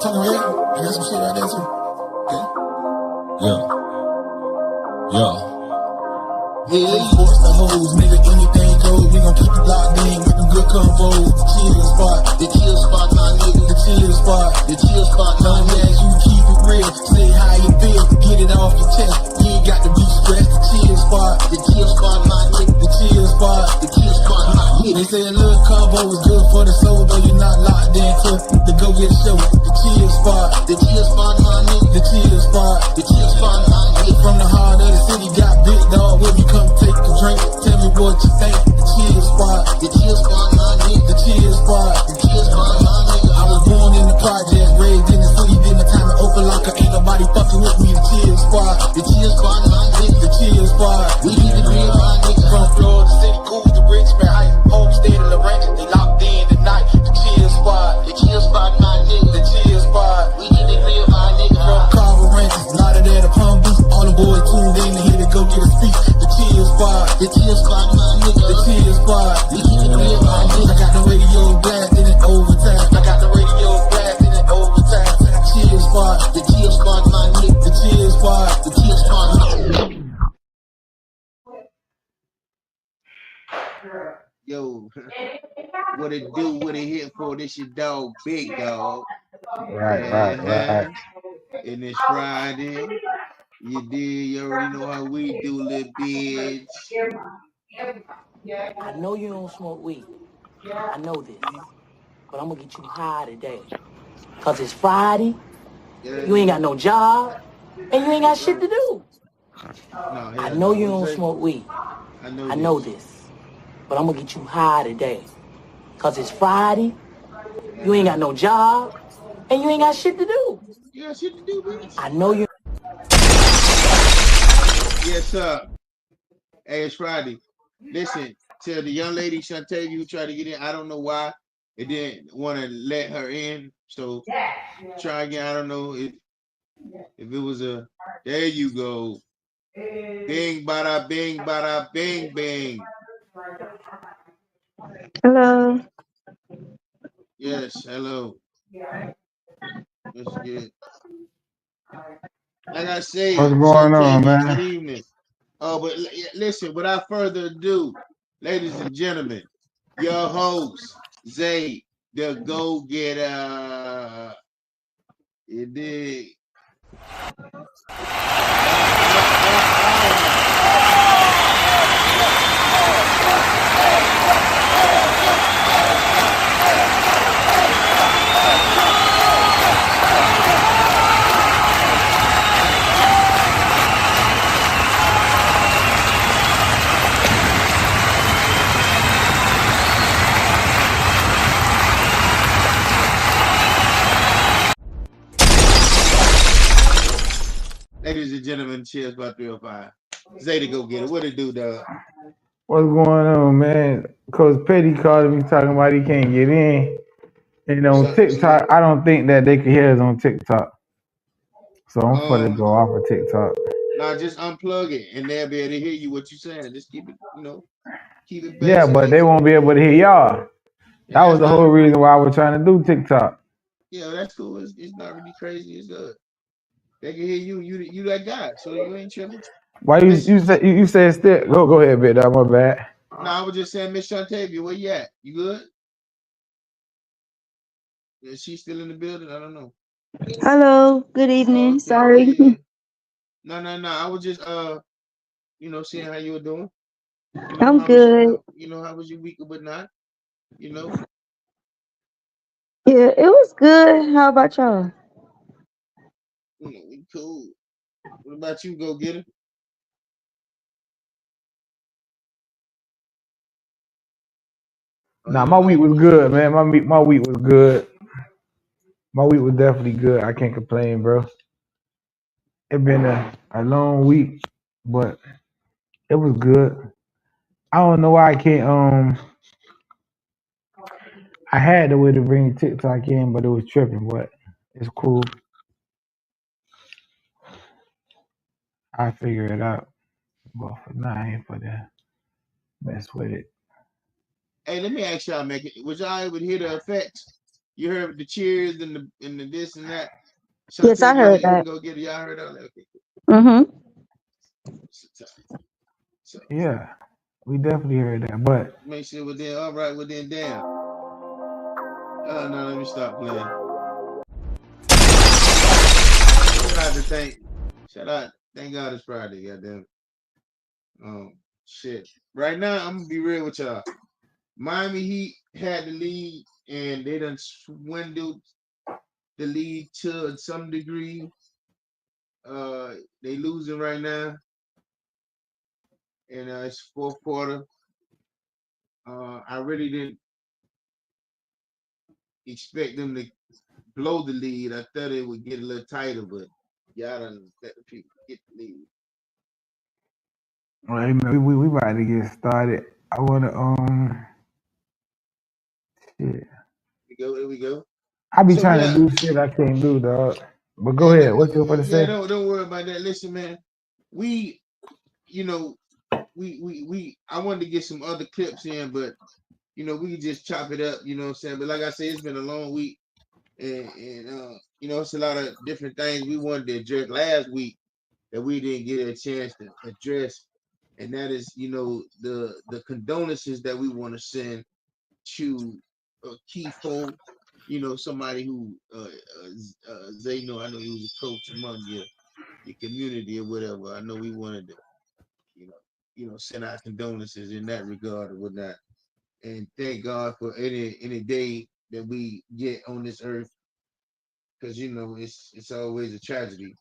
Talking real? I got some shit right there too. Okay. Yeah. Yeah, sports the hoes, nigga, anything goes. We gon' keep it locked in with them good convos. The chill spot, my nigga. The chill spot, my nigga. You keep it real, say how you feel, get it off your chest. You ain't got to be stressed. The chill spot, my nigga. The chill spot, my nigga. They say a little combo is good for the soul, though you're not locked into the go get show. The chill spot, my nigga. The chill spot, my nigga. From the heart of the city, got big dog. Where you come take a drink? Tell me what you think. The chill spot, my nigga. The chill spot, my nigga. I was born in the project, raised in the city. Did my time to open locker, ain't nobody fucking with me. The chill spot, my nigga. The chill spot, we need to be my nigga. From Florida City, cool to Richmond, Heights, Homestead and Lorraine. They locked in tonight. The chill spot, my nigga. The chill spot, we need to be my nigga. From Carver Ranches, lot of there to Palm Beach. All the boys tuned in to hear to go get a speech. The chill spot, my nigga. The chill spot, we need to be my nigga. I got the radio blasting it overtime. The chill spot, my nigga. The chill spot, my nigga. Yo, what it do, what it hit for, this your dog, Big Dog. Right. And it's Friday. You did, you already know how we do, little bitch. I know you don't smoke weed. I know this. But I'm gonna get you high today. Cause it's Friday, you ain't got no job, and you ain't got shit to do. I know you don't smoke weed. I know this. But I'm gonna get you high today. Cause it's Friday, you ain't got no job, and you ain't got shit to do. You got shit to do, bitch. I know you. Yes, sir. Hey, it's Friday. Listen, tell the young lady Shantae who tried to get in, I don't know why it didn't want to let her in. So try again. I don't know if it was a, there you go. Bing, bada, bing, bada, bing, bing. Hello. Yes, hello. That's good. Like I say, What's going on, man? Good evening. Oh, but listen, without further ado, ladies and gentlemen, your host, Zay, the Go-Getter. You dig? Ladies and gentlemen, cheers by 305. Zay the Go-Getter. What it do, dog? What's going on, man? Coach Petty called me talking about he can't get in. And on TikTok, I don't think that they can hear us on TikTok. So I'm finna go off of TikTok. Nah, just unplug it and they'll be able to hear you what you're saying. Just keep it, keep it basic. Yeah, but they won't be able to hear y'all. That was the whole reason why I was trying to do TikTok. Yeah, that's cool. It's not really crazy. It's good. They can hear you. You that guy, so you ain't tripping. Why you said still? Go ahead, Big Dog. My bad. No, I was just saying, Miss Shantavia, where you at? You good? Is she still in the building? I don't know. Hello. Good evening. Sorry. Yeah. No. I was just seeing how you were doing. I'm good. How was your week or whatnot? Yeah, it was good. How about y'all? We cool. What about you, Go-Getter? Nah, my week was good, man. My week was good. My week was definitely good. I can't complain, bro. It been a long week, but it was good. I don't know why I can't. I had the way to bring TikTok in, but it was tripping. But it's cool. I figure it out. But for now, I ain't for that mess with it. Hey, let me ask y'all, was y'all able to hear the effects? You heard the cheers and the this and that. Yes, I Shantae heard go that. go get it. Y'all heard all that? Okay, Mm-hmm. so, so Yeah, we definitely heard that. But make sure we're then all right. Well then, damn. Oh no, let me stop playing. Shout out to thank. Shout out. Thank God it's Friday. Goddamn. Shit. Right now, I'm gonna be real with y'all. Miami Heat had the lead, and they done swindled the lead to some degree. They losing right now, and it's fourth quarter. I really didn't expect them to blow the lead. I thought it would get a little tighter, but y'all done let the people get the lead. well, hey, man, we about to get started. I wanna shit. Here we go. I be So trying to yeah, do shit I can't do, dog. But go and ahead. What you want to yeah, say? don't worry about that. Listen, man, we, you know, we. I wanted to get some other clips in, but we can just chop it up. You know what I'm saying? But like I said, it's been a long week, and it's a lot of different things we wanted to address last week that we didn't get a chance to address, and that is, the condolences that we want to send to Kifo, somebody who Zay know. I know he was a coach among your community or whatever. I know we wanted to, you know, send our condolences in that regard or whatnot. And thank God for any day that we get on this earth, because it's always a tragedy.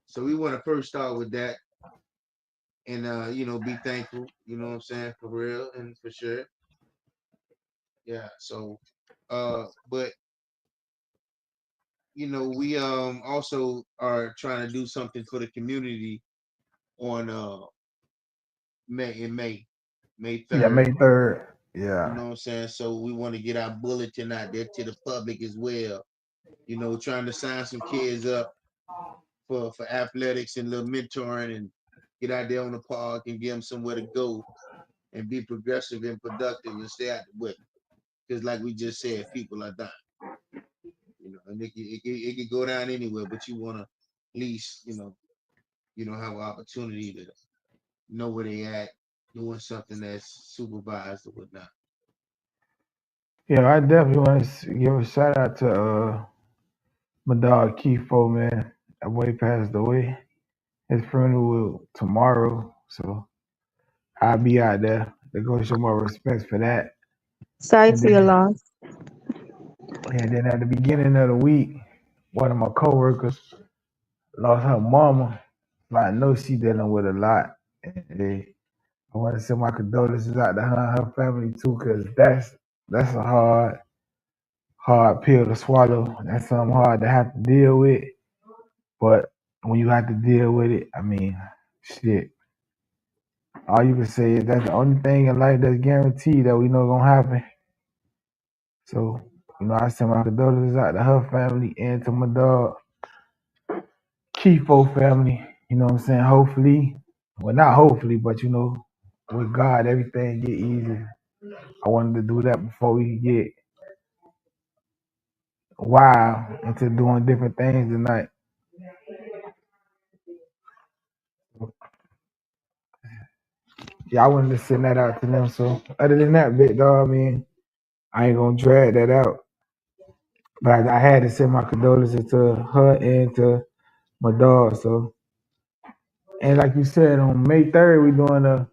So we want to first start with that, and be thankful. You know what I'm saying, for real and for sure. Yeah. So, but we also are trying to do something for the community on May Yeah, 3rd. May 3rd. You Yeah. know what I'm saying? So we want to get our bulletin out there to the public as well. Trying to sign some kids up for athletics and little mentoring, and get out there on the park and give them somewhere to go and be progressive and productive and stay out the way. Because like we just said, people are dying. And it could go down anywhere, but you want to at least, have an opportunity to know where they at, doing something that's supervised or whatnot. Yeah, I definitely want to give a shout out to my dog Kifo, man. That boy passed away. His funeral tomorrow, so I'll be out there to go show my respects for that. Sorry And for your then, loss. and then at the beginning of the week, one of my coworkers lost her mama. So I know she dealing with a lot. And I want to send my condolences out to her and her family too, cause that's a hard pill to swallow. That's something hard to have to deal with. But when you have to deal with it, I mean, shit. All you can say is that's the only thing in life that's guaranteed that we know gonna happen. So, I send my condolences out to her family and to my dog Kifo family. You know what I'm saying? Hopefully, well, not hopefully, but with God, everything get easy. I wanted to do that before we get wild into doing different things tonight. Yeah, I wanted to send that out to them. So, other than that, big dog, I mean, I ain't gonna drag that out. But I had to send my condolences to her and to my dog. So, and like you said, on May 3rd, we doing the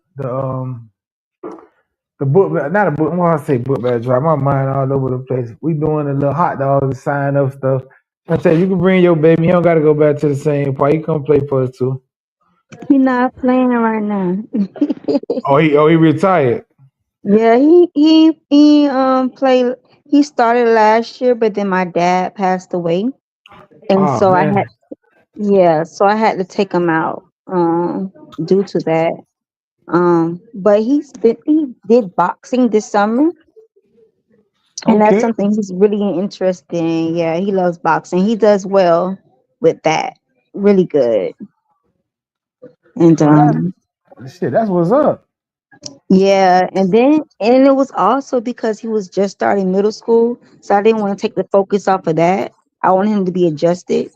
book bag, not a book. When I say book bag drive, my mind all over the place. We doing a little hot dog sign up stuff. I said you can bring your baby. He don't got to go back to the same part. He come play for us too. He not playing right now. Oh he retired. Yeah, he played. He started last year, but then my dad passed away, and Oh so man. I had to take him out due to that. But he did boxing this summer, and that's Okay. something he's really interested in. Yeah, he loves boxing. He does well with that. Really good. And Well, that's shit. That's what's up. Yeah, and it was also because he was just starting middle school, so I didn't want to take the focus off of that. I wanted him to be adjusted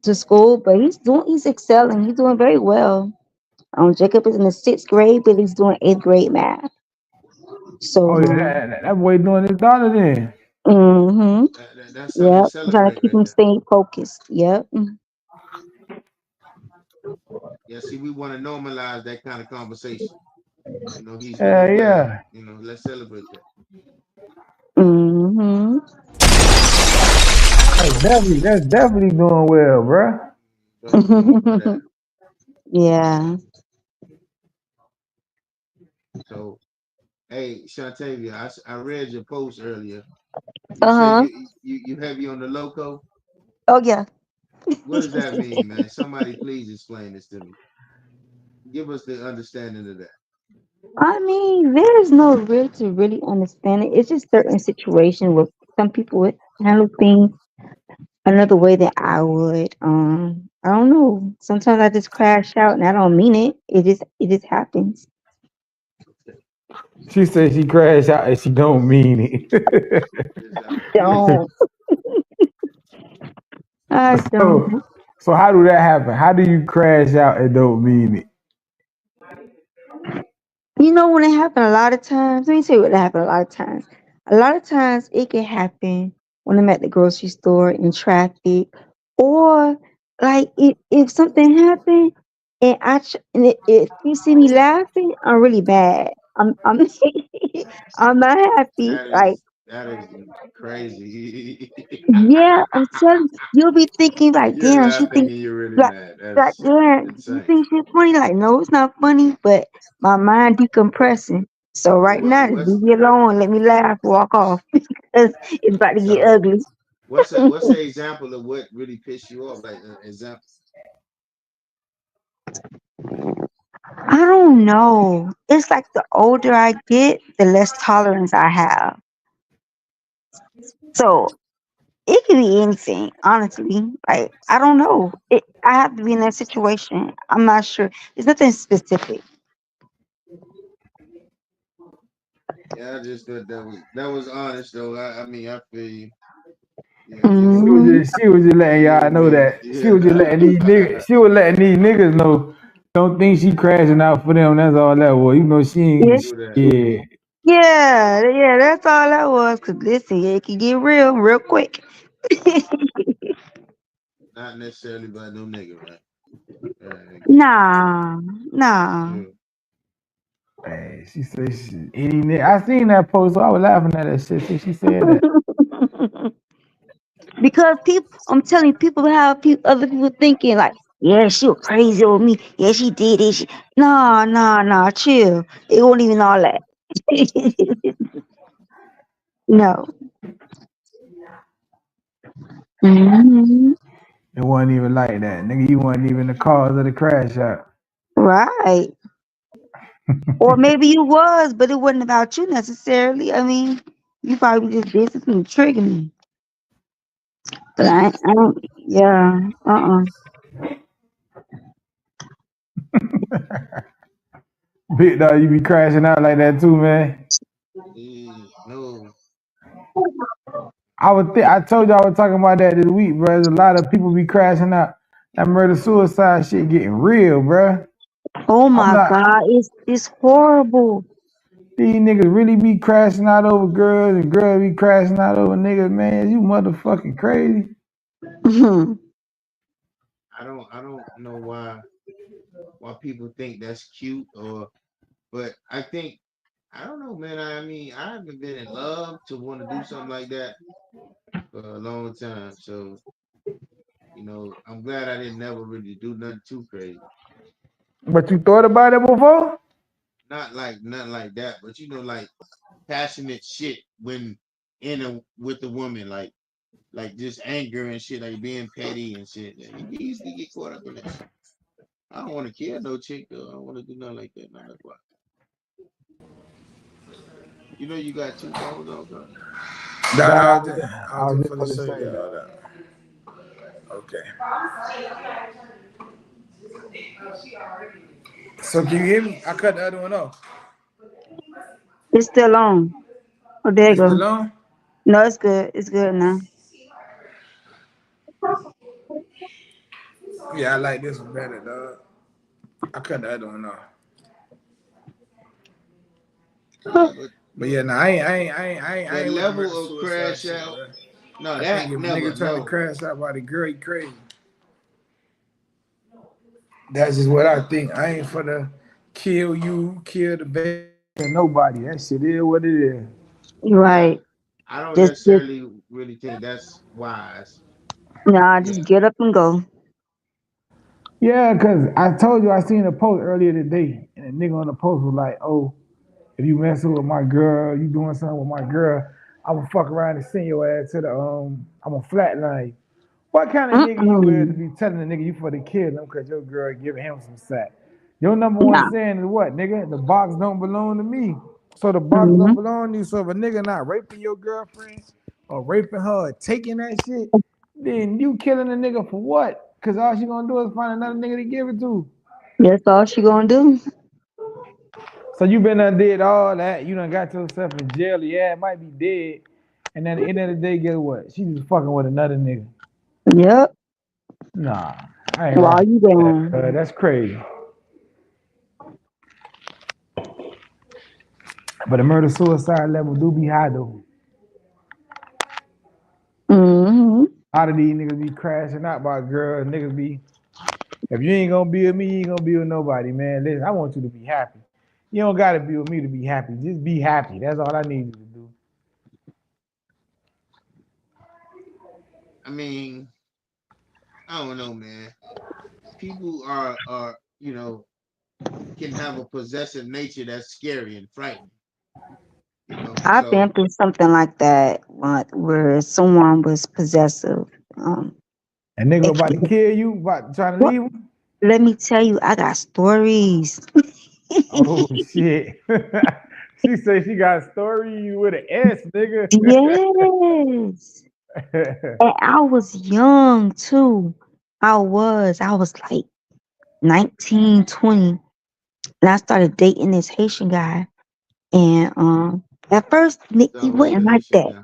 to school, but he's excelling. He's doing very well. Jacob is in the sixth grade, but he's doing eighth grade math. So Oh yeah, that boy doing his daughter then. mm-hmm. That's something to Yep. I'm trying to celebrate keep right him there. staying focused. Yep. Yeah, see, we want to normalize that kind of conversation. You know, he's doing well. Yeah. You know, let's celebrate that. Mm-hmm. That's definitely doing well, bro. Don't we all know that? Yeah. So, hey, Shantavia, I read your post earlier. You said Uh-huh. you heavy on the loco. Oh yeah. What does that mean, man? Somebody please explain this to me. Give us the understanding of that. I mean, there's no real to really understand it. It's just certain situations where some people would handle things another way than I would. I don't know. Sometimes I just crash out and I don't mean it. It just happens. She said she crashed out and she don't mean it. Just listen. Don't. I don't. so so how do that happen? How do you crash out and don't mean it? You know when it happen a lot of times. Let me tell you what happened a lot of times. A lot of times it can happen when I'm at the grocery store in traffic, or like if something happened and if you see me laughing, I'm really bad. I'm I'm not happy. Like That is crazy. yeah, I'm telling you, you'll be thinking like, You're damn, she laughing think and you're really like mad. like That's yeah, you insane. think she's funny? Like, no, it's not funny, but my mind decompressing. So So right now, just leave me alone, let me laugh, walk off because it's about to get so ugly. what's an example of what really pissed you off? Like an example. I don't know. It's like the older I get, the less tolerance I have. So it can be anything, honestly. Like I don't know. I have to be in that situation. I'm not sure. It's nothing specific. Yeah, I just thought that was honest though. I mean I feel you. Yeah, give She it was Hmm. just she was just letting give y'all it know me. that. She Yeah. was just letting these niggas she was letting these niggas know don't think she crashing out for them. That's all that was. You know she Yeah, ain't True that. shit. yeah. That's all that was. Cause listen, it can get real quick. Not necessarily by no nigga, right? Get it. Nah, nah. True. Hey, she said she any nigga. I seen that post, so I was laughing at that shit. So she said that. Because people, I'm telling you, people have other people thinking like, yeah, she was crazy with me. Yeah, she did it. Nah, chill. It wasn't even all that. No. Hmm. It wasn't even like that. Nigga, you wasn't even the cause of the crash out. Right. Or maybe you was, but it wasn't about you necessarily. I mean, you probably just did something to trigger me. But I don't, yeah, Big dog, you be crashing out like that too, man. No. I told you I was talking about that this week, bro. There's a lot of people be crashing out. That murder suicide shit getting real, bro. Oh I'm my not. God, it's horrible. These niggas really be crashing out over girls and girls be crashing out over niggas, man. You motherfucking crazy. I don't know why people think that's cute but I think I don't know, man. I mean, I haven't been in love to want to do something like that for a long time. So, I'm glad I didn't never really do nothing too crazy. But you thought about it before? Not like nothing like that, but like passionate shit when in a with the woman, like just anger and shit, like being petty and shit. Yeah, you can easily get caught up in that shit. I don't want to kill no chick though. I don't want to do nothing like that. No, that's why. You got two phones on, bro. Nah, I was just gonna say that. Okay. So can you hear me? I cut the other one off. It's still on. Oh, there you It's go. still on? No, it's good. It's good now. Yeah, I like this one better, dog. I cut the other one off. But But yeah, nah, I the ain't with the murder level of suicide crash shit, out, bro. no, I think that if a never, nigga trying to no. crash out by the girl, he crazy. That's just what I think. I ain't for the kill you, kill the baby, nobody. That shit is what it is. You're Yeah, right. I don't Just necessarily really think that's wise. nah. Yeah, Just get up and go. Yeah, cause I told you I seen a post earlier today, and a nigga on the post was like, "Oh, if you messing with my girl, you doing something with my girl, I'm gonna fuck around and send your ass to the I'm gonna flatline you." What kind of nigga you is to Mm-mm. be telling a nigga you for the kill him because your girl giving him some sack? Your number one Nah. saying is what, nigga? The box don't belong to me. So the box Mm-hmm. don't belong to you. So if a nigga not raping your girlfriend or raping her or taking that shit, then you killing a nigga for what? Cause all she gonna do is find another nigga to give it to. That's all she gonna do. So you been done did all that. You done got yourself in jail. Yeah, it might be dead. And then at the end of the day, guess what? She just fucking with another nigga. Yep. Nah, I ain't While rocking you with down. that. That's crazy. But the murder suicide level do be high though. Mm-hmm. A lot of these niggas be crashing out by girls. Niggas be, if you ain't gonna be with me, you ain't gonna be with nobody, man. Listen, I want you to be happy. You don't gotta be with me to be happy. Just be happy. That's all I need you to do. I mean, I don't know, man. People are can have a possessive nature that's scary and frightening. I've been So through something like that, where someone was possessive. Um, And nigga it about to can, kill you, about trying to what? leave him. Let me tell you, I got stories. Oh shit. She say she got a story with an S, nigga. Yes. And I was young too. I was like 19, 20. And I started dating this Haitian guy. And at first he sound like wasn't a like Haitian that. guy.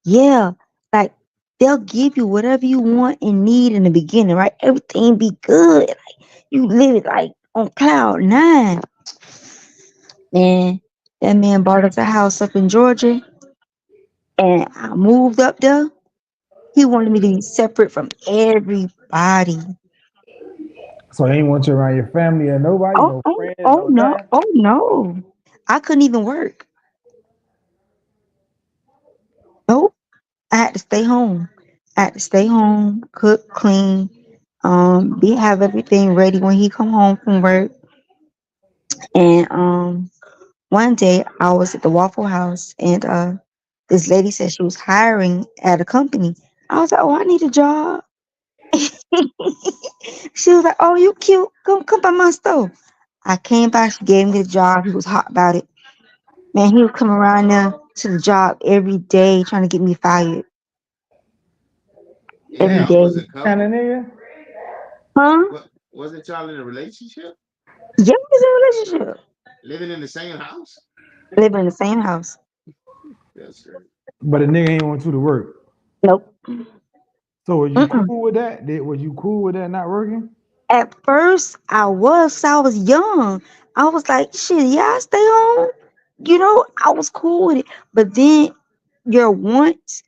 Yeah. Like they'll give you whatever you want and need in the beginning, right? Everything be good. Like you live it like on cloud nine. Man, that man bought us a house up in Georgia and I moved up there. He wanted me to be separate from everybody. So they ain't want you around your family or nobody, Oh, no oh, friends, oh no no, nothing. oh no. I couldn't even work. Nope. I had to stay home. I had to stay home, cook, clean, have everything ready when he come home from work. And one day I was at the Waffle House and this lady said she was hiring at a company. I was like, oh, I need a job. She was like, oh, you cute. Come by my stove. I came by, she gave me the job. He was hot about it. Man, he would come around there to the job every day trying to get me fired. Yeah, Every Damn, y'all day. was a kind of couple. nigga. Huh? What wasn't y'all in a relationship? Yeah, we was in a relationship. Living in the same house? Living in the same house. That's great. But a nigga ain't want you to work. Nope. So was you Mm-mm. cool with that? Was you cool with that not working? At first, I was young. I was like, shit, yeah, I stay home. I was cool with it. But then your wants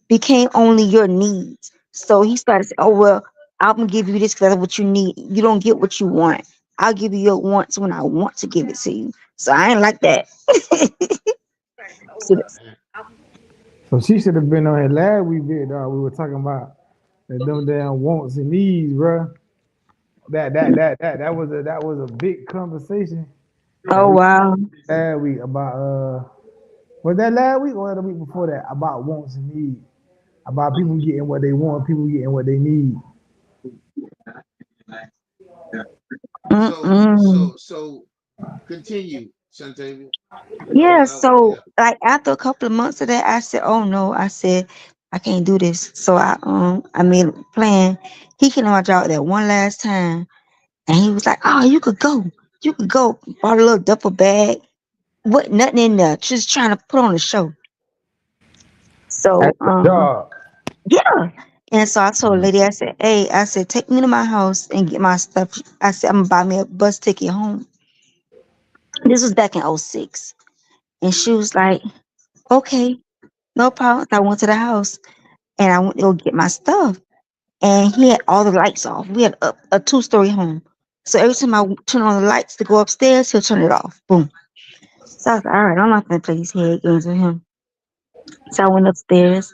became only your needs. So he started saying, oh, well, I'm going to give you this because that's what you need. You don't get what you want. I'll give you your wants when I want to give it to you. So I ain't like that. So Man. So she should have been on here last week, bit dog. We were talking about them damn wants and needs, bro. That was a big conversation that oh, we wow. had last week about was that last week or the week before that about wants and needs, about people getting what they want, people getting what they need. So Mm-mm. so so continue, Shantavia. Yeah, so Yeah. like after a couple of months of that, I said, "Oh no!" I said, "I can't do this." So I made a plan. He came to my job that one last time, and he was like, "Oh, you could go. You could go bought a little duffel bag, what nothing in there, just trying to put on a show. So That's the job. yeah. And so I told the lady, I said, hey, I said, take me to my house and get my stuff. I said, I'm gonna buy me a bus ticket home. This was back in '06. And she was like, okay, no problem. I went to the house and I went to go get my stuff. And he had all the lights off. We had a two-story home. So every time I turn on the lights to go upstairs, he'll turn it off. Boom. So I was like, all right, I'm not gonna play these head games with him. So I went upstairs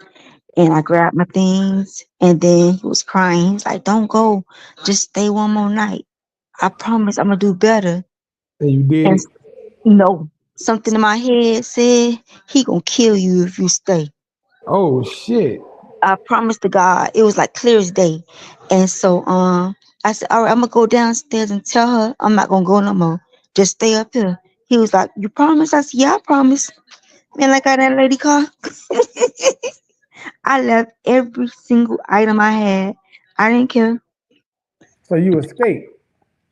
and I grabbed my things and then he was crying. He was like, don't go. Just stay one more night. I promise I'm gonna do better. And you did And it. no, something in my head said he gonna kill you if you stay. Oh shit. I promise to God, it was like clear as day. And so I said, all right, I'm gonna go downstairs and tell her I'm not gonna go no more. Just stay up here. He was like, you promise? I said, yeah, I promise. Man, like how that lady car. I left every single item I had. I didn't care. So you escaped.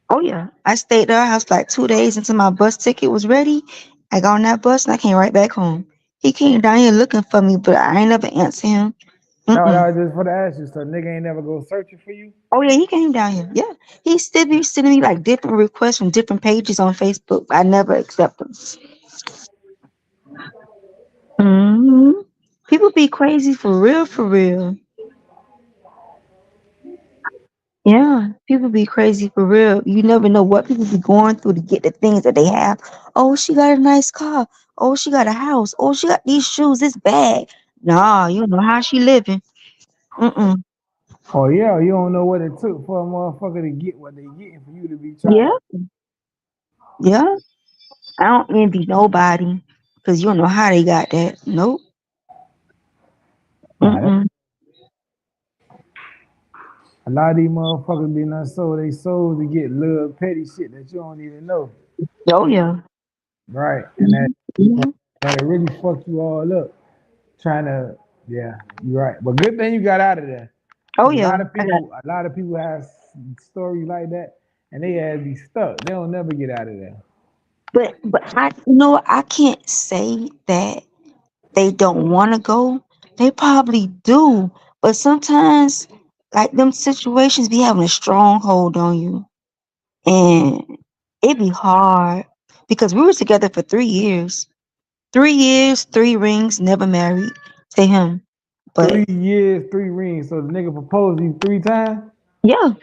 Oh yeah. I stayed at her house for like 2 days until my bus ticket was ready. I got on that bus and I came right back home. He came down here looking for me, but I ain't never answer him. No, Mm-mm. that was just for the ask you. So nigga ain't never go searching for you. Oh yeah, he came down here. Yeah, he still be sending me like different requests from different pages on Facebook. I never accept them. hmm People be crazy for real, for real. Yeah, people be crazy for real. You never know what people be going through to get the things that they have. Oh, she got a nice car. Oh, she got a house. Oh, she got these shoes, this bag. Nah, you know how she living. Mm-mm. Oh yeah, you don't know what it took for a motherfucker to get what they getting for you to be trying Yeah, to. yeah. I don't envy nobody because you don't know how they got that. Nope. Nah, that, Mm-mm. a lot of these motherfuckers be not sold they souls to get little petty shit that you don't even know. Oh yeah. Right. And that Mhm. that really fuck you all up. Trying to yeah, you're right. But good thing you got out of there. Oh Cause yeah, I got. a lot of people have stories like that and they had be stuck. They don't never get out of there. But I you know what, I can't say that they don't want to go. They probably do, but sometimes like them situations be having a strong hold on you, and it be hard because we were together for 3 years. 3 years, 3 rings, never married to him. But 3 years, 3 rings. So the nigga proposed to you 3 times? yeah,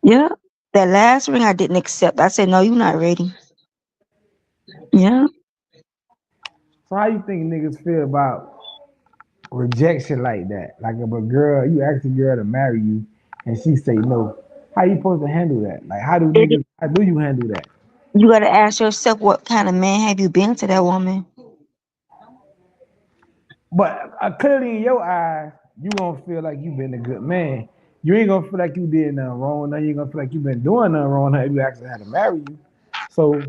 yeah. That last ring I didn't accept. I said, no, you're not ready. Yeah. So how you think niggas feel about rejection like that? Like if a girl, you ask a girl to marry you and she say no. How you supposed to handle that? Like how do you handle that? You got to ask yourself, what kind of man have you been to that woman? But clearly in your eyes, you gonna feel like you been a good man. You ain't gonna feel like you did nothing wrong. Now you ain't gonna feel like you been doing nothing wrong if you actually had to marry you. So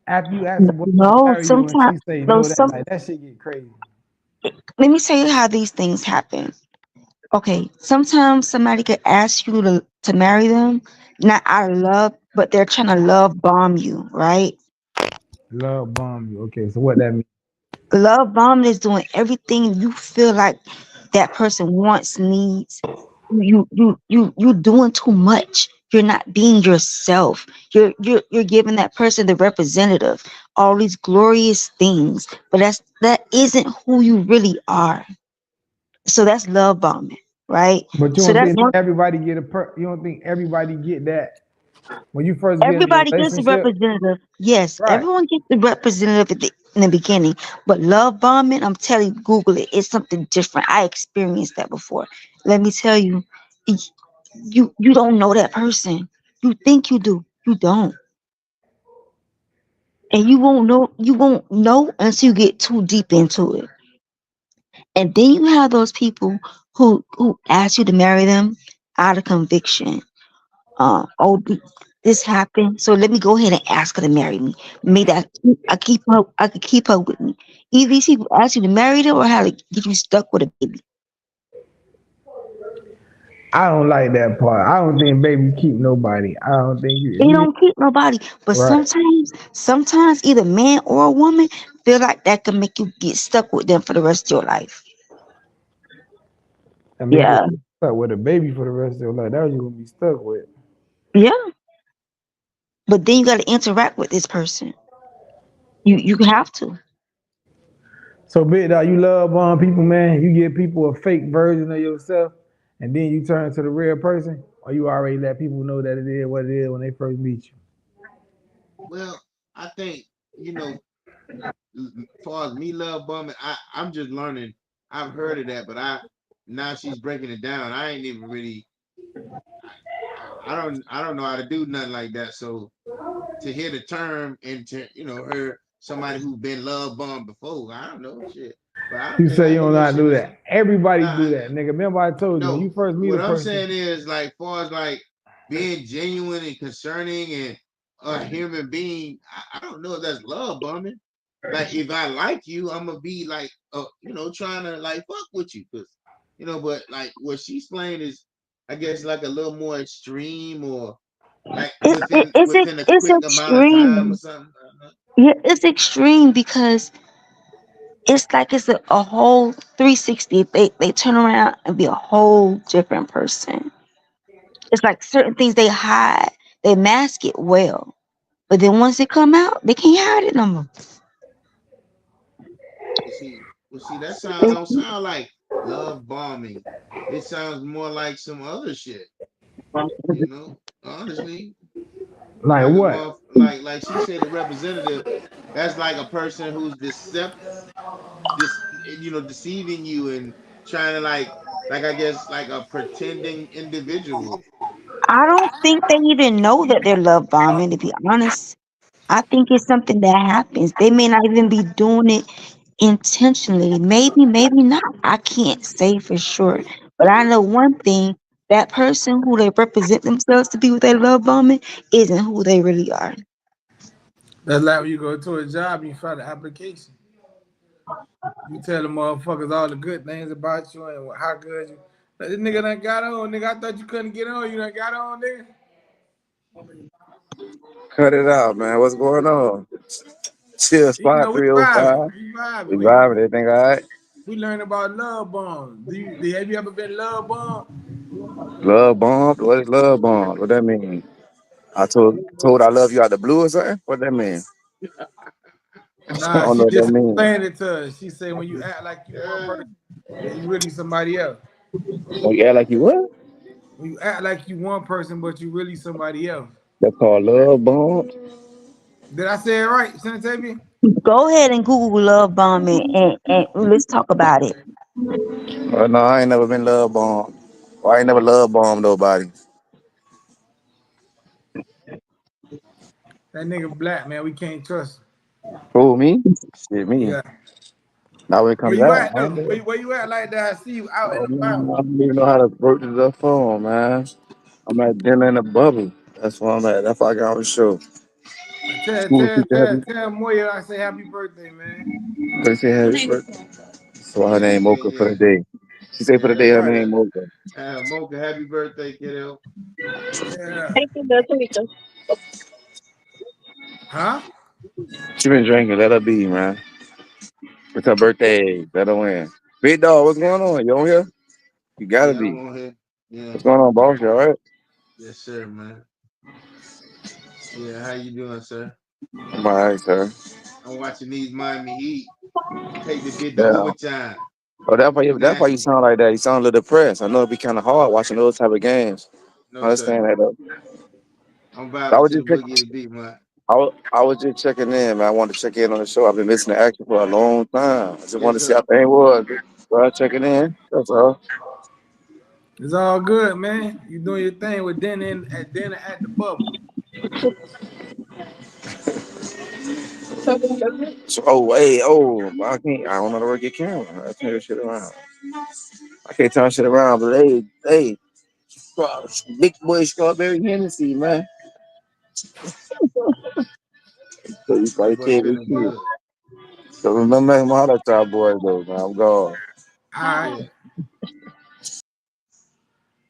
after you ask a boy to No, marry you and sometimes, she say no, no, that shit get crazy. let me tell you how these things happen. Okay, sometimes somebody could ask you to marry them, not out of love, but they're trying to love bomb you, right? Love bomb you. Okay, so what that mean? Love bombing is doing everything you feel like that person wants, needs. You doing too much. You're not being yourself. You're giving that person the representative, all these glorious things, but that isn't who you really are. So that's love bombing, right? But you So don't that's think one. everybody get you don't think everybody get that when you first get in a Everybody gets a relationship? representative. Yes, Right. everyone gets the representative in the beginning. But love bombing, I'm telling you, Google it. It's something different. I experienced that before. Let me tell you, y- you don't know that person. You think you do. You don't. And you won't know until you get too deep into it. And then you have those people who ask you to marry them out of conviction. Oh, this happened, so let me go ahead and ask her to marry me. Maybe I could keep her with me. Either these people ask you to marry them or how to get you stuck with a baby. I don't like that part. I don't think baby keep nobody. I don't think you. If It you don't keep nobody. But right, sometimes either man or a woman feel like that can make you get stuck with them for the rest of your life. and make you Yeah, stuck with a baby for the rest of your life. That's what you gonna be stuck with. yeah. But then you got to interact with this person. You have to. So big dog, you love on people, man. You give people a fake version of yourself, and then you turn to the real person, or you already let people know that it is what it is when they first meet you. Well, I think, you know, as far as me love bombing, I'm just learning. I've heard of that, but now she's breaking it down. I ain't even really I don't know how to do nothing like that. So to hear the term and to her somebody who's been love bombed before, I don't know shit. But I You think say I you hear don't know your how to shit do like that. Everybody nah do that, nigga. Remember I told you when no. you first meet a What I'm person. saying is like far as like being genuine and concerning and a human being, I don't know if that's love bombing. Like if I like you, I'm gonna be like trying to like fuck with you, cause but like what she's playing is I guess like a little more extreme or like within a It's quick amount of time or extreme. something. Yeah, it's extreme because it's like it's a whole 360. They turn around and be a whole different person. It's like certain things they hide, they mask it well, but then once it come out, they can't hide it no more. Well, see, that sound don't sound like love bombing. It sounds more like some other shit. Honestly, Like like a what? month, like she said, the representative. That's like a person who's deceiving you and trying to like I guess like a pretending individual. I don't think they even know that they're love bombing. To be honest, I think it's something that happens. They may not even be doing it intentionally. Maybe, maybe not. I can't say for sure. But I know one thing: that person who they represent themselves to be with their love bombing isn't who they really are. That's like when you go to a job and you find an application. You tell the motherfuckers all the good things about you and how good you. Like, this nigga done got on, nigga. I thought you couldn't get on. You done got on, nigga. Cut it out, man. What's going on? Chill You spot know, we vibing. 305. We We vibing. vibing. Everything all right? We learn about love bombs. Have you ever been love bombed? Love bombed? What is love bombed? What that mean? I told I love you out the blue or something? What that mean? I Nah, don't she know what that just mean. explained it to us. She said when you act like you one person, but you really somebody else. Oh, yeah, like you what? When you act like you one person, but you really somebody else. That's called love bombed? Did I say it right, Sanatavia? Go ahead and Google love bombing and let's talk about it. No, I ain't never been love bombed. Or I ain't never love bombed nobody. That nigga black, man. We can't trust him. Who, me? Shit, me. Yeah. Now when it Where comes you out, at I though? ain't never. Where you at like that? I see you out and Oh, man, about. I don't even know how to work this phone, man. I'm at dinner in a bubble. That's where I'm at. That's why I got on the show. Tell School tell teacher tell happy. tell Moya I say happy birthday, man. They say happy birthday. So her Yeah, name yeah, Mocha for yeah, the day. She say for the yeah. day That's her Right. name Mocha. Mocha, happy birthday, kiddo. Yeah. Huh? She been drinking. Let her be, man. It's her birthday. Let her win. Big dog, what's going on? You on here? You gotta Yeah, I'm be. on here. Yeah, What's going on, boss? You all right? yes, sir, man. Yeah, how you doing, sir? I'm all right, sir. I'm watching these Miami Heat take the bid to Yeah. overtime. Oh, that's why you Nasty. sound like that. You sound a little depressed. I know it'd be kind of hard watching those type of games. I No, sir. understand that though. I'm I vibing was to the just boogie of check, the beat, man. I was just checking in, man. I wanted to check in on the show. I've been missing the action for a long time. I just wanted Yes, to see sir. how things was. Start checking in. That's all. It's all good, man. You doing your thing with dinner at the bubble. So, oh, hey, oh, I can't. I don't know how to work your camera. I turn your shit around. I can't turn shit around, but hey, big boy strawberry Hennessy, man. So you That probably boy can't be feeling too. good. So remember my other top boy though, man. I'm gone. All right.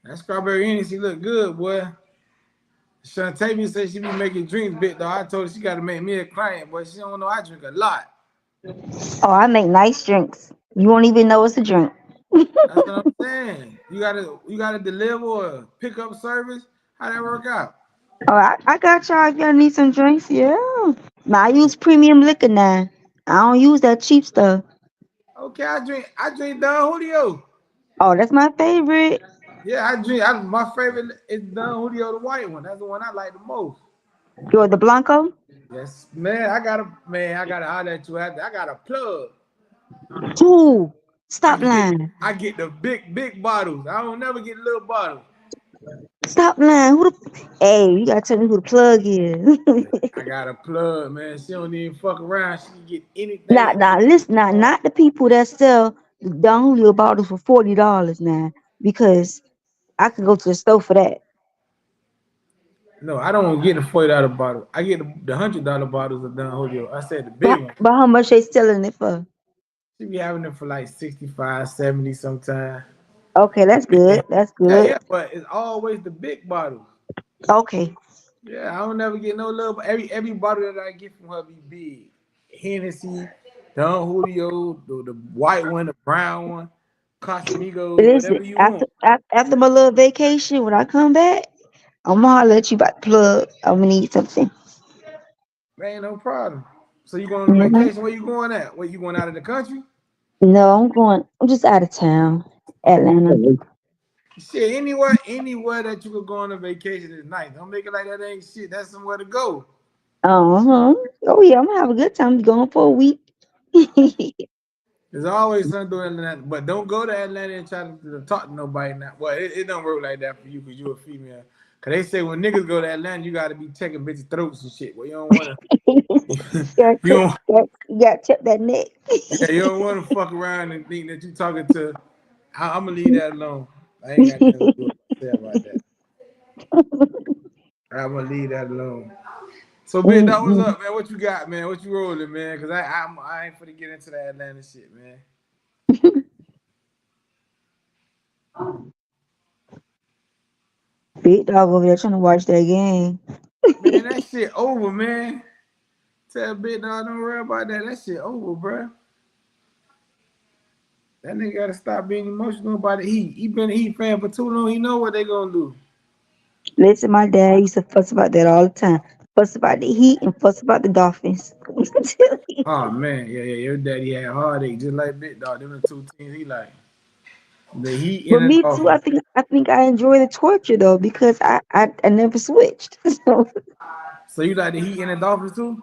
Yeah. That strawberry Hennessy look good, boy. Shantavia said she be making drinks, bit though. I told her she got to make me a client, but she don't know I drink a lot. Oh, I make nice drinks. You won't even know it's a drink. That's what I'm saying. You gotta deliver or pick up service. How that work out? Oh, I got y'all if y'all need some drinks. Yeah. Now I use premium liquor now. I don't use that cheap stuff. Okay, I drink Don Julio. Oh, that's my favorite. Yeah, my favorite is Don Julio, the white one. That's the one I like the most. You're the Blanco? Yes, man. I gotta holler at you after. I got a plug. Ooh, I stop can get lying. I get the big bottles. I don't never get little bottles. Stop lying. Hey, you gotta tell me who the plug is. I got a plug, man. She don't even fuck around. She can get anything. Listen, not the people that sell the Don Julio bottles for $40 now, because I could go to the store for that. No, I don't get the $40 bottle. I get the $100 bottles of Don Julio. I said the big But, one. but how much they selling it for? She be having it for like 65, 70 sometimes. Okay, that's good. That's Yeah, good. yeah, but it's always the big bottles. Okay. Yeah, I don't never get no little. Every bottle that I get from her be big. Hennessy, Don Julio, the white one, the brown one, Casamigos, Listen, whatever you after want. after my little vacation, when I come back, I'm gonna holler at you about the plug. I'm gonna need something. Man, no problem. So you going on Mhm. vacation? Where you going at? Where you going out of the country? No, I'm just out of town, Atlanta. Shit, anywhere that you could go on a vacation is nice. Don't make it like that ain't shit. That's somewhere to go. Uh-huh. Oh yeah, I'm gonna have a good time going for a week. There's always something doing Atlanta, but don't go to Atlanta and try to talk to nobody now. Well, it don't work like that for you because you're a female. Cause they say when niggas go to Atlanta, you gotta be checking bitches' throats and shit. Well, you don't wanna, gotta you don't, you gotta tip that neck. yeah, you don't wanna fuck around and think that you talking to. I'm gonna leave that alone. I ain't got nothing to do say about that. I'm gonna leave that alone. So, Big Dog, what's Mm-mm. up, man? What you got, man? What you rolling, man? Cause I ain't finna get into that Atlanta shit, man. Big dog over there trying to watch that game. Man, that shit over, man. Tell Big Dog don't worry about that. That shit over, bro. That nigga gotta stop being emotional about the Heat. He been a Heat fan for too long. He know what they gonna do. Listen, my dad used to fuss about that all the time. Fuss about the Heat and fuss about the Dolphins. Oh man, yeah. Your daddy had a heartache just like Big Dog. Them the two teams he like. The Heat But and the me too. I Dolphins. think I think I enjoy the torture though, because I never switched. So So you like the Heat and the Dolphins too?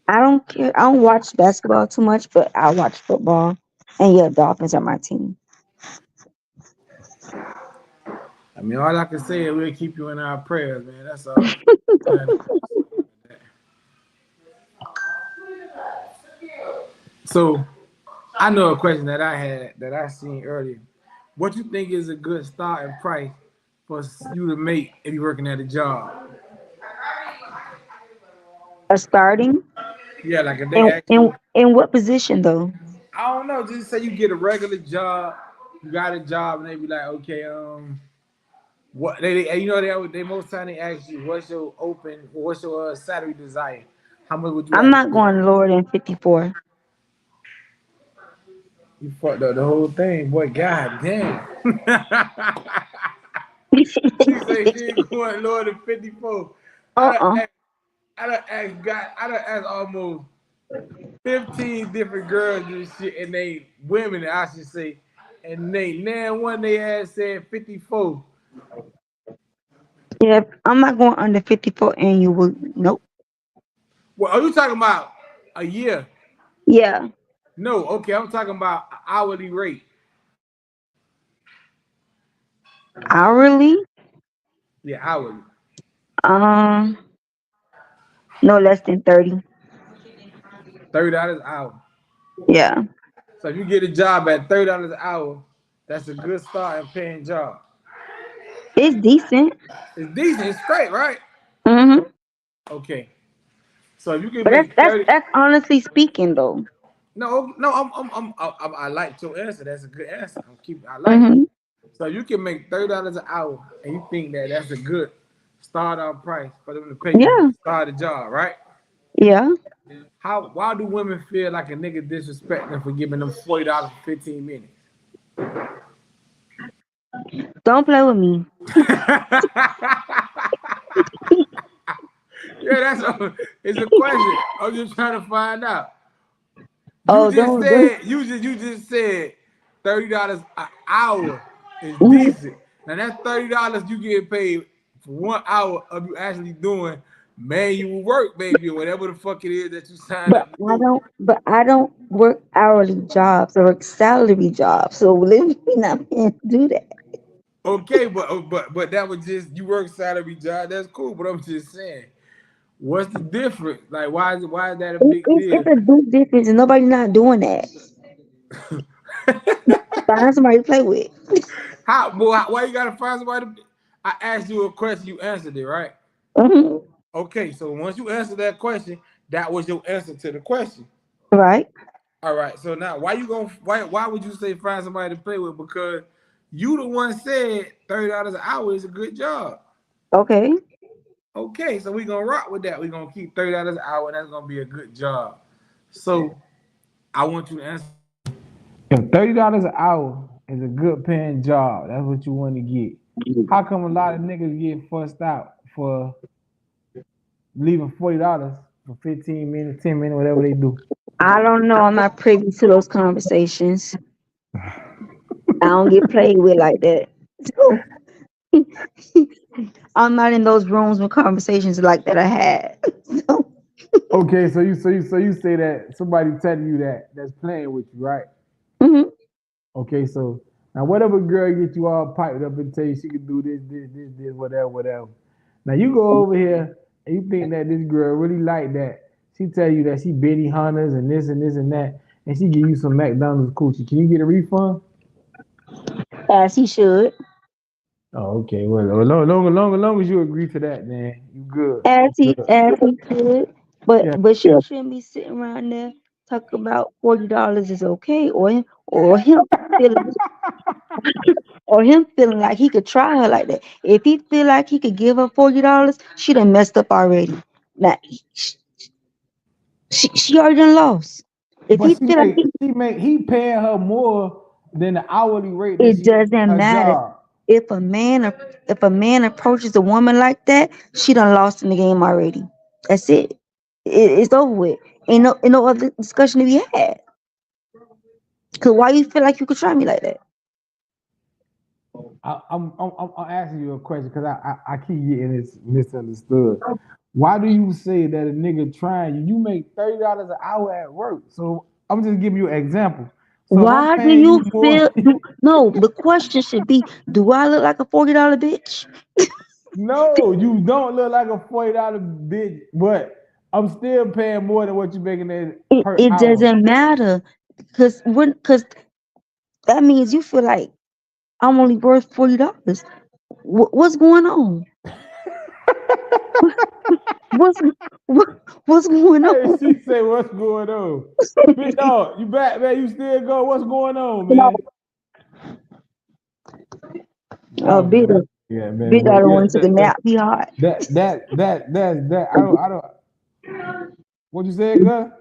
I don't care. I don't watch basketball too much, but I watch football. And yeah, Dolphins are my team. I mean, all I can say is we'll keep you in our prayers, man. That's all. So I know a question that I had that I seen earlier. What you think is a good starting price for you to make if you're working at a job? A starting Yeah, like if they ask you, in what position though? I don't know, just say you get a regular job, you got a job, and they be like, okay, what they you know they most time they ask you, what's your salary desire? How much would you I'm like to not make? going lower than 54. You fucked up the whole thing, boy. God damn. She say she ain't going lower than 54. I done Uh-uh. asked, I done asked almost 15 different girls and shit, and they women, I should say, and they now one they had said 54. Yeah, I'm not going under 54 annual. Nope. Well, are you talking about a year? Yeah. No, okay, I'm talking about hourly rate. Hourly? Yeah, hourly. Um, no less than 30. $30 an hour. Yeah. So if you get a job at $30 an hour, that's a good start and paying job. It's decent. It's decent, it's straight, right? Mm-hmm. Okay. So if you can But make 30, that's honestly speaking though. no, I like your answer. That's a good answer. I like it. Mm-hmm. So you can make $30 an hour, and you think that that's a good start off price for them to pay you Yeah, to start a job, right? yeah. How? Why do women feel like a nigga disrespect them for giving them $40 for 15 minutes? Don't play with me. Yeah, it's a question. I'm just trying to find out. Oh, don't. You just said $30 an hour is Mhm. decent. Now that's $30 you get paid for 1 hour of you actually doing manual work, baby, or whatever the fuck it is that you signed But up to I do. don't. But I don't work hourly jobs. I work salary jobs. So let me not do that. Okay, but that was just you work salary job. That's cool, but I'm just saying, what's the difference? Like, why is that a big It's deal? a big difference, and nobody not doing that. Find somebody to play with. How? Boy, why you gotta find somebody? I asked you a question, you answered it, right? Hmm. Okay, so once you answer that question, that was your answer to the question. Right. All right. So now, why would you say find somebody to play with? Because you the one said $30 an hour is a good job. Okay. Okay, so we gonna rock with that. We gonna keep $30 an hour, and that's gonna be a good job. So I want you to answer. If $30 an hour is a good paying job, that's what you want to get. How come a lot of niggas get fussed out for leaving $40 for 15 minutes, 10 minutes, whatever they do? I don't know. I'm not privy to those conversations. I don't get played with like that. So I'm not in those rooms with conversations like that I had. So, Okay, so you say that somebody telling you that that's playing with you, right? mhm. Okay, so now whatever girl get you all piped up and tell you she can do this, whatever, whatever. Now you go over here and you think that this girl really like that. She tell you that she Benny Hunters and this and that, and she give you some McDonald's coochie. Can you get a refund? As he should. Oh, okay. Well, long as you agree to that, then you good. As You he good. as he could. Yeah. But she shouldn't be sitting around there talking about $40 is okay, or him feeling or him feeling like he could try her like that. If he feel like he could give her $40, she done messed up already. Now she already done lost. If But he feel like he paying her more than the hourly rate that it she getting doesn't her matter. job. If if a man approaches a woman like that, she done lost in the game already. That's it. It's over with. Ain't no other discussion to be had. Cause why you feel like you could try me like that? I'm asking you a question because I keep getting this misunderstood. Why do you say that a nigga trying you? You make $30 an hour at work. So I'm just giving you an example. So if I'm Why do paying you you more, feel? No, the question should be: do I look like a $40 bitch? no, you don't look like a $40 bitch, but I'm still paying more than what you making that per It hour. doesn't matter, cause that means you feel like I'm only worth $40. What's going on? What's what, what's going Hey, on? she say, "What's going on?" Big dog, you back, man? You still go? What's going on, No, man? Dog, big man. Yeah, man. big But daughter yeah, went to the nap. Be hot. that. I don't. What you said, Gus?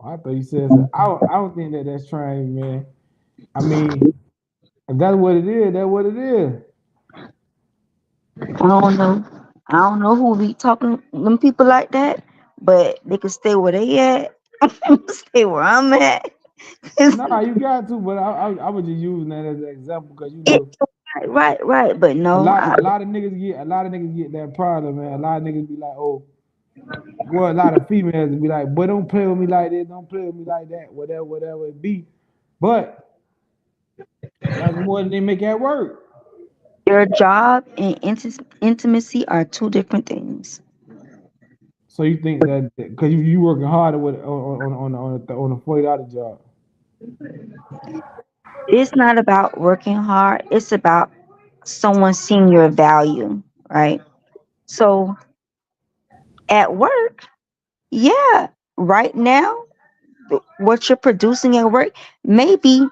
Oh, I thought you said so. I don't think that that's trying, man. I mean, if that's what it is. That's what it is. I don't know. I don't know who be talking them people like that, but they can stay where they at. Stay where I'm at. Nah, you got to, but I was just using that as an example because It, right. But no, a lot of niggas get that problem, man. A lot of niggas be like, oh, well, a lot of females be like, boy, don't play with me like this, don't play with me like that, whatever it be. But that's more than they make at work. your job and intimacy are two different things. So you think that because you working harder with on a $40 job. It's not about working hard. It's about someone seeing your value, right? So at work, yeah, right now, what you're producing at work, maybe.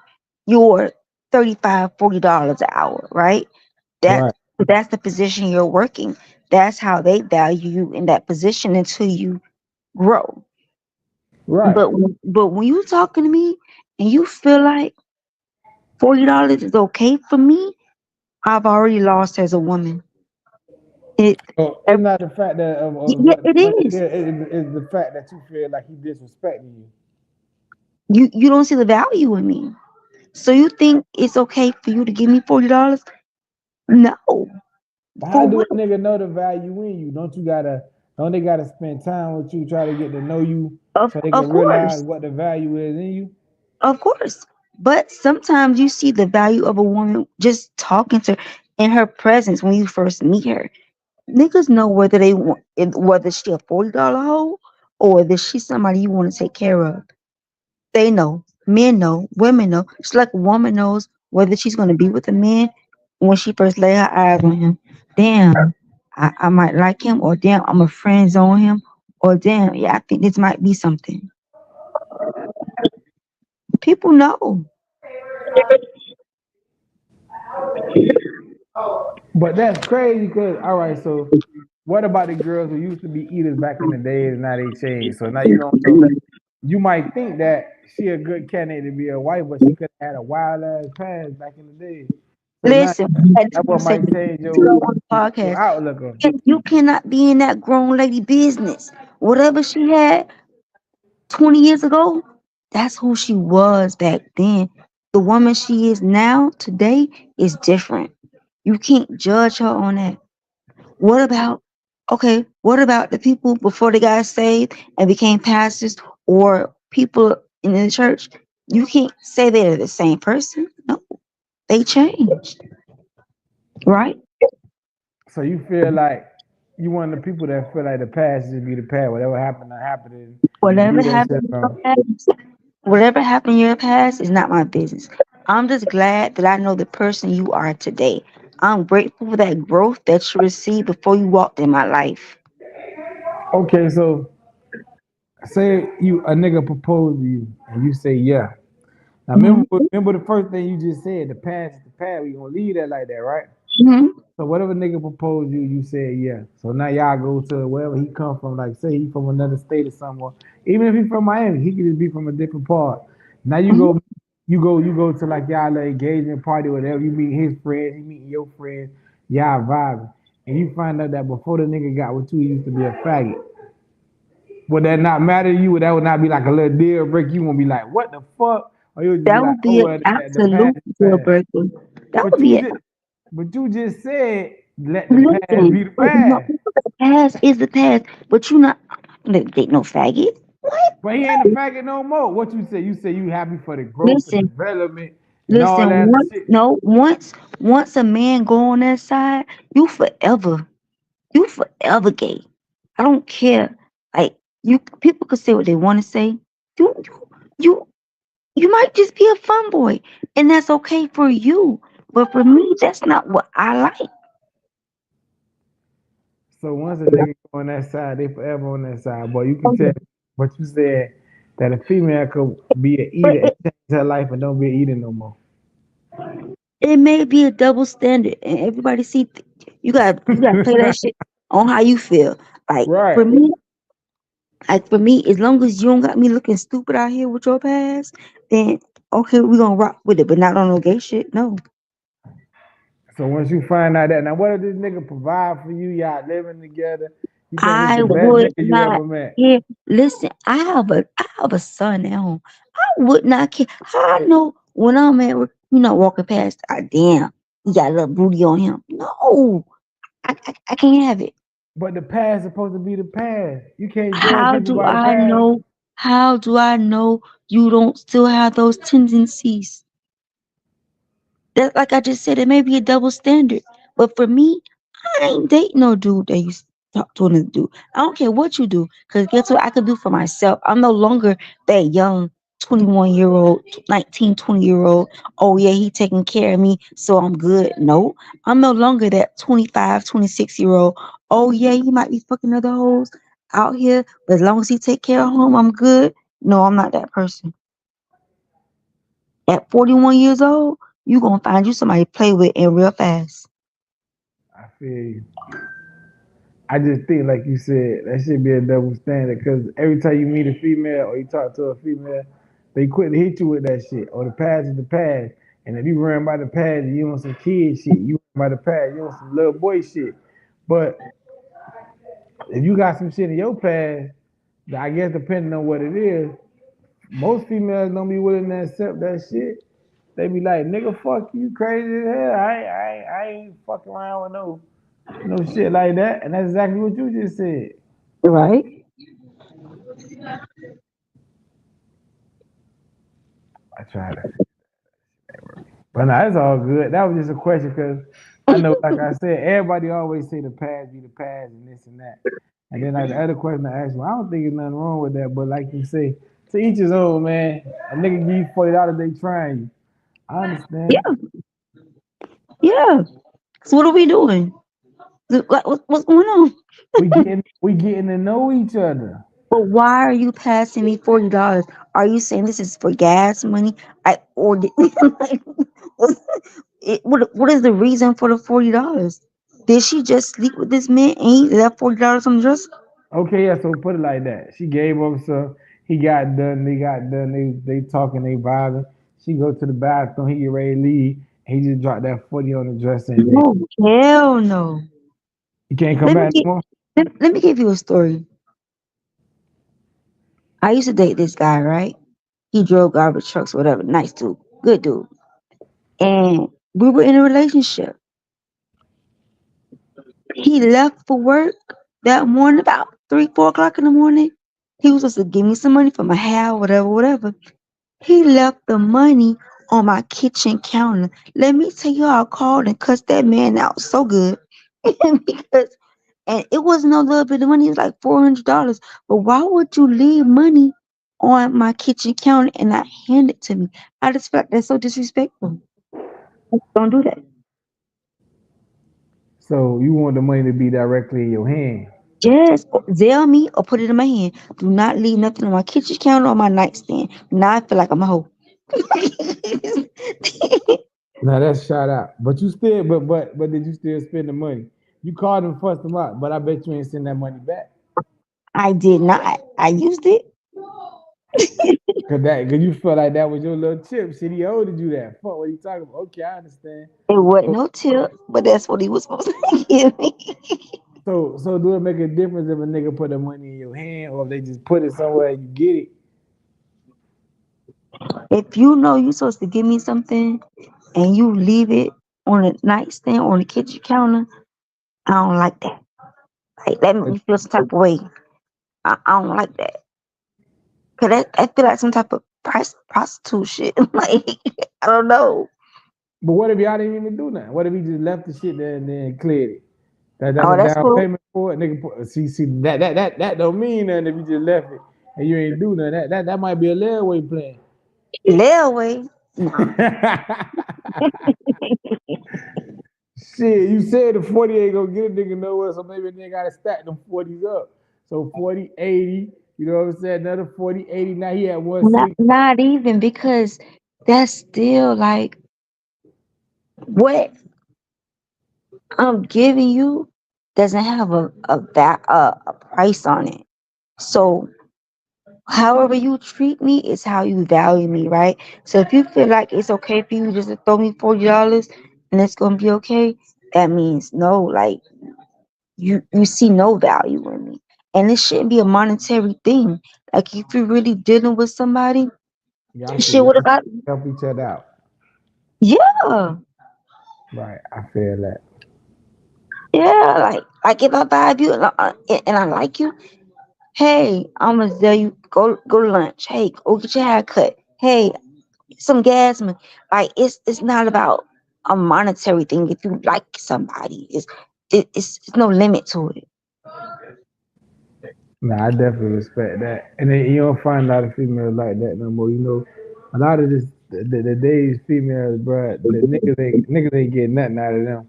you're $35, $40 an hour, right? That Right. that's the position you're working. That's how they value you in that position until you grow. Right. But when you talking to me and you feel like $40 is okay for me, I've already lost as a woman. It So it's not the fact that of yeah, what it money is. is the fact that you feel like he disrespecting you. You don't see the value in me. So you think it's okay for you to give me $40? No. But how For do what? a nigga know the value in you? Don't they gotta spend time with you, try to get to know you Of so they of can realize course. what the value is in you? Of course. But sometimes you see the value of a woman just talking to her in her presence when you first meet her. Niggas know whether they want whether she a $40 hoe or whether she's somebody you want to take care of. They know. Men know. Women know. Just like a woman knows whether she's gonna be with a man when she first lay her eyes on him. Damn, I might like him, or damn, I'm a friend zone him, or damn, yeah, I think this might be something. People know. But that's crazy because all right, so what about the girls who used to be eaters back in the days? Now they changed. So now you don't know. You might think that she a good candidate to be a wife, but she could have had a wild ass past back in the day. So now Listen, I just that want what to say might this change on the your podcast. outlook on. You cannot be in that grown lady business. Whatever she had 20 years ago, that's who she was back then. The woman she is now, today, is different. You can't judge her on that. What about, okay, what about the people before they got saved and became pastors or people in the church? You can't say they're the same person. No, they changed, right? So you feel like you one of the people that feel like the past just be the past. Whatever happened, happened, and Whatever leave that shit happened in your alone. past, whatever happened in your past is not my business. I'm just glad that I know the person you are today. I'm grateful for that growth that you received before you walked in my life. Okay, so say you a nigga propose to you and you say yeah. Now Hmm. remember the first thing you just said, the past is the past. We gonna leave that like that, right? Hmm. So whatever nigga proposed you, you said yeah. So now y'all go to wherever he come from, like say he from another state or somewhere. Even if he from Miami, he could just be from a different part. Now you go to like y'all little engagement party or whatever. You meet his friends, you meet your friends, y'all vibing, and you find out that before the nigga got with you, he used to be a faggot. Would that not matter to you? Would that would not be like a little deal break? You won't be like, what the fuck? Or you'll just be That like, would oh be an well, the past absolute is deal past. breaker. That But would you be it. just but you just said let the past Listen, be the but no, past. the past is the past, but you not date no faggot. What? But he ain't a faggot no more. What you say? You say you happy for the growth and Listen, development and all listen. that Once shit. no, once a man go on that side, you forever gay. I don't care. Like you, people could say what they want to say. You, you, you, you might just be a fun boy, and that's okay for you. But for me, that's not what I like. So once a nigga go on that side, they forever on that side. But you can tell but you said that a female could be an But eater and change her life and don't be an eater no more. it may be a double standard, and everybody see you got to play that shit on how you feel. Like Right. for me, as long as you don't got me looking stupid out here with your past, then okay, we gonna rock with it, but not on no gay shit. No, So once you find out that, now what if this nigga provide for you, y'all living together? You think this I the best would nigga you not ever met? care. Listen, I have a son at home. I would not care. How I know when I'm at work, you not walking past? Damn, he got a little booty on him. No, I can't have it. But the past is supposed to be the past. You can't judge How people do by the I past. know? How do I know you don't still have those tendencies? That, like I just said, it may be a double standard. But for me, I ain't dating no dude that you talk to another dude. I don't care what you do. Because guess what I can do for myself? I'm no longer that young 21-year old, 19, 20-year old. Oh, yeah, he taking care of me, so I'm good. No, I'm no longer that 25, 26-year old. Oh, yeah, he might be fucking other hoes out here, but as long as he take care of home, I'm good. No, I'm not that person. At 41 years old, you gonna find you somebody to play with and real fast. I feel you. I just think, like you said, that should be a double standard because every time you meet a female or you talk to a female, they quickly hit you with that shit. Or the past is the past. And if you run by the past, you on some kid shit. You run by the past, you on some little boy shit. But if you got some shit in your past, I guess depending on what it is, most females don't be willing to accept that shit. They be like, nigga, fuck you, crazy as hell. I ain't fucking around with no shit like that. And that's exactly what you just said. Right? I tried to. But no, it's all good. That was just a question because I know, like I said, everybody always say the past be the past and this and that. And then like the other question I asked you, I don't think there's nothing wrong with that. But like you say, to each his own, man. A nigga give you $40, they trying you. I understand. Yeah, yeah. So what are we doing? Like, what's going on? We getting to know each other. But why are you passing me $40? Are you saying this is for gas money? Like, what is the reason for the $40? Did she just sleep with this man and he left $40 on the dresser? Okay, yeah, so put it like that. She gave up some, he got done, they talking, they vibing. She go to the bathroom, he get ready to leave, and he just dropped that 40 on the dresser and then No, hell no. he can't come Let me back get no more. let me give you a story. I used to date this guy, right? He drove garbage trucks, whatever. Nice dude, good dude. And we were in a relationship. He left for work that morning about 3, 4 o'clock in the morning. He was supposed to give me some money for my hair, whatever, whatever. He left the money on my kitchen counter. Let me tell you, I called and cussed that man out so good. because and it wasn't no little bit of money, it was like $400. But why would you leave money on my kitchen counter and not hand it to me? I just feel like that's so disrespectful. Don't do that. So you want the money to be directly in your hand. Just Zell me or put it in my hand. Do not leave nothing on my kitchen counter or my nightstand. Now I feel like I'm a hoe. Now that's shout out. But you still, but did you still spend the money? You called him, fussed him out, but I bet you ain't send that money back. I did not. I used it. Cause you felt like that was your little chip. Shit, he owed you that. Fuck what he talking about. Okay, I understand. It wasn't So no tip, but that's what he was supposed to give me. so do it make a difference if a nigga put the money in your hand or if they just put it somewhere and you get it? If you know you're supposed to give me something and you leave it on the nightstand or on the kitchen counter, I don't like that. Like that make me feel some type of way. I don't like that. Cause I feel like some type of prostitute shit. Like I don't know. But what if y'all didn't even do nothing? What if he just left the shit there and then cleared it? That's Oh, a that's down cool. payment for it. Nigga, see that don't mean nothing if you just left it and you ain't do nothing. That might be a layaway plan. Layaway. Nah. Shit, you said the 40 ain't gonna get a nigga nowhere, so maybe a nigga gotta stack them 40s up. So 40, 80, you know what I'm saying? Another 40, 80. Now he at Not 160. not even because that's still like what I'm giving you doesn't have a price on it. So however you treat me is how you value me, right? So if you feel like it's okay for you just to throw me $40 and it's gonna be okay, that means no, like you see no value in me. And it shouldn't be a monetary thing. Like if you're really dealing with somebody, shit would have Y'all got should help each other out. yeah. Right, I feel that. Yeah, like if I vibe you and I like you, hey, I'm gonna tell you go to lunch. Hey, go get your hair cut. Hey, some gas money. Like it's not about a monetary thing. If you like somebody, it's no limit to it. Nah, I definitely respect that. And then you don't find a lot of females like that no more. You know, a lot of the days females, bro, the niggas ain't getting nothing out of them.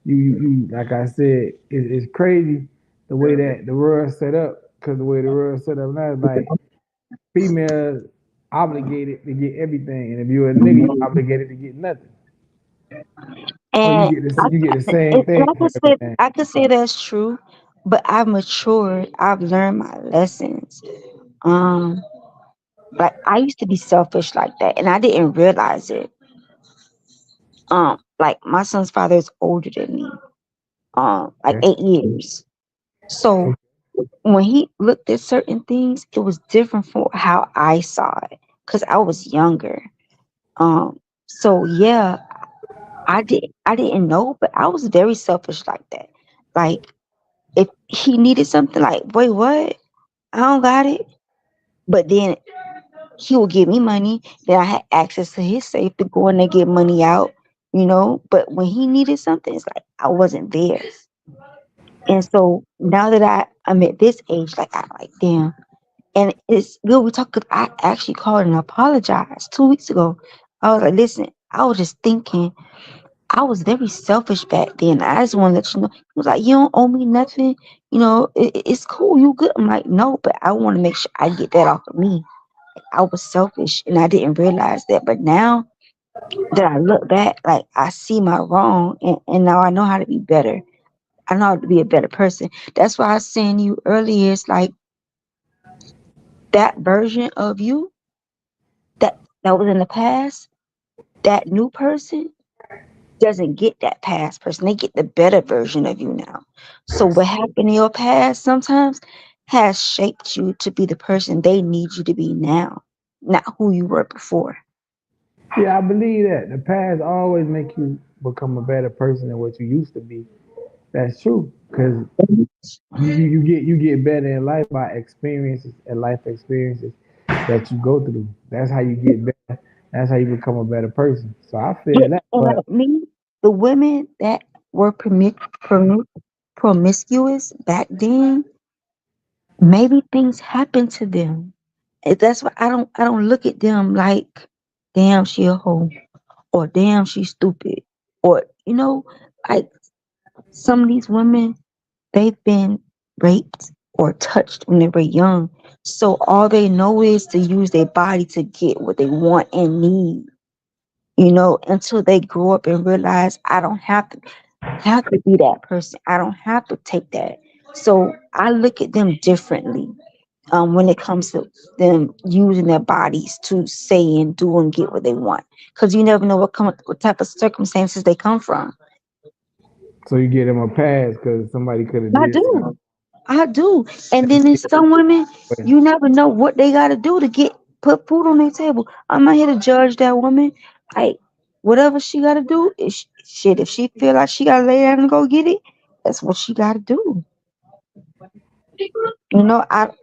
You like I said, it's crazy the way that the world set up. Cause the way the world set up now is like females. obligated to get everything, and if you're a nigga, you obligated to get nothing. Or And you get the and same thing I for could say everything. that's true, but I've matured. I've learned my lessons. Um, like I used to be selfish like that, and I didn't realize it. Like my son's father is older than me. Like Okay. 8 years. So when he looked at certain things, it was different from how I saw it because I was younger. Um, so yeah, I didn't know, but I was very selfish like that. Like if he needed something, like wait, what? I don't got it. But then he would give me money. Then I had access to his safe to go in and get money out. But when he needed something, it's like I wasn't there. And so now that I'm at this age, like I like damn. And it's good we talk 'cause I actually called and apologized 2 weeks ago. I was like, listen, I was just thinking I was very selfish back then. I just want to let you know. He was like, you don't owe me nothing. It's cool. You good. I'm like, no, but I want to make sure I get that off of me. I was selfish and I didn't realize that. But now that I look back, like I see my wrong and now I know how to be better. I know how to be a better person. That's why I was saying to you earlier, it's like that version of you that was in the past, that new person doesn't get that past person. They get the better version of you now. So what happened in your past sometimes has shaped you to be the person they need you to be now, not who you were before. Yeah, I believe that the past always make you become a better person than what you used to be. That's true, because you get better in life by experiences and life experiences that you go through. That's how you get better. That's how you become a better person. So I Yeah, feel that, and but like me, the women that were promiscuous back then, maybe things happened to them. And that's why I don't look at them like, damn, she a hoe, or damn, she's stupid, or like some of these women, they've been raped or touched when they were young. So all they know is to use their body to get what they want and need, until they grow up and realize I don't have to be that person. I don't have to take that. So I look at them differently when it comes to them using their bodies to say and do and get what they want. Because you never know what type of circumstances they come from. so you get them a pass because somebody could have I did something. do. I do. And then there's some women, you never know what they got to do to put food on their table. I'm not here to judge that woman. Like, whatever she got to do, is shit. If she feel like she got to lay down and go get it, that's what she got to do.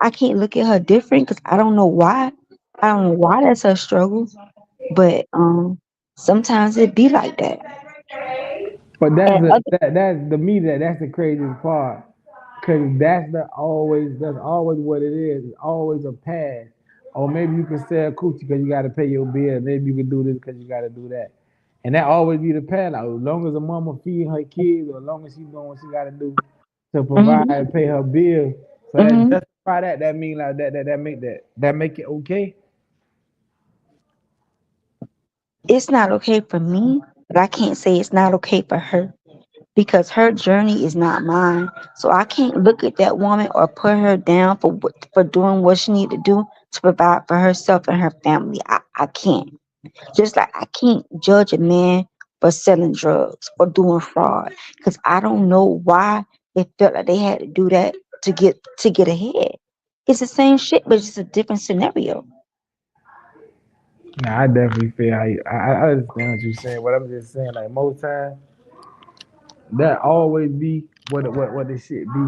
I can't look at her different because I don't know why. I don't know why that's her struggle. But sometimes it be like that. But And other, that's the me that's the craziest part. Cause that's always what it is. It's always a pass. Or maybe you can sell coochie because you got to pay your bill. Maybe you can do this because you got to do that. And that always be the path. Like, as long as a mama feed her kids, or as long as she's doing what she got to do to provide mhm, and pay her bill. So that mhm. justify that. That mean like that make it okay. It's not okay for me, but I can't say it's not okay for her because her journey is not mine. So I can't look at that woman or put her down for doing what she need to do to provide for herself and her family. I can't. Just like I can't judge a man for selling drugs or doing fraud because I don't know why they felt like they had to do that to get ahead. It's the same shit, but it's just a different scenario. Nah, I definitely feel how I understand what you're saying. What I'm just saying, like most times that always be what the shit be.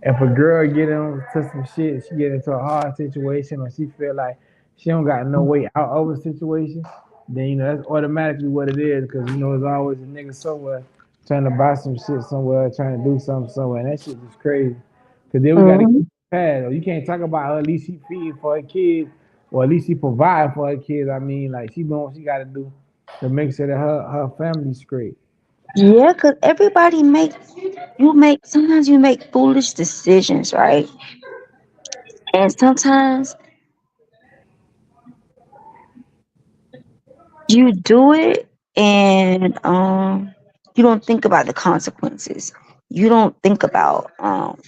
If a girl get into some shit, she get into a hard situation, or she feel like she don't got no way out of a situation, then that's automatically what it is. Cause there's always a nigga somewhere trying to buy some shit somewhere, trying to do something somewhere, and that shit is crazy. Cause then we got to Mhm. keep it past. You can't talk about her. At least she feeding for her kids, or at least she provide for her kids. I mean, like she doing what she got to do to make sure that her family's straight. Yeah, because everybody sometimes you make foolish decisions, right? And sometimes You do it, and you don't think about the consequences. You don't think about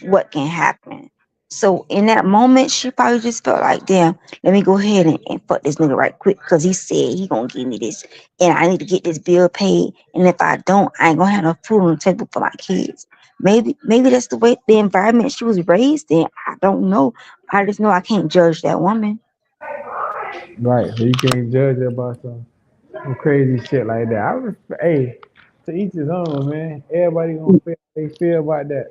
what can happen. So in that moment, she probably just felt like, damn, let me go ahead and fuck this nigga right quick because he said he gonna give me this, and I need to get this bill paid. And if I don't, I ain't gonna have no food on the table for my kids. Maybe that's the way the environment she was raised in. I don't know. I just know I can't judge that woman. Right. So you can't judge her about some crazy shit like that. Hey, to each his own, man. Everybody gonna feel how they feel about that.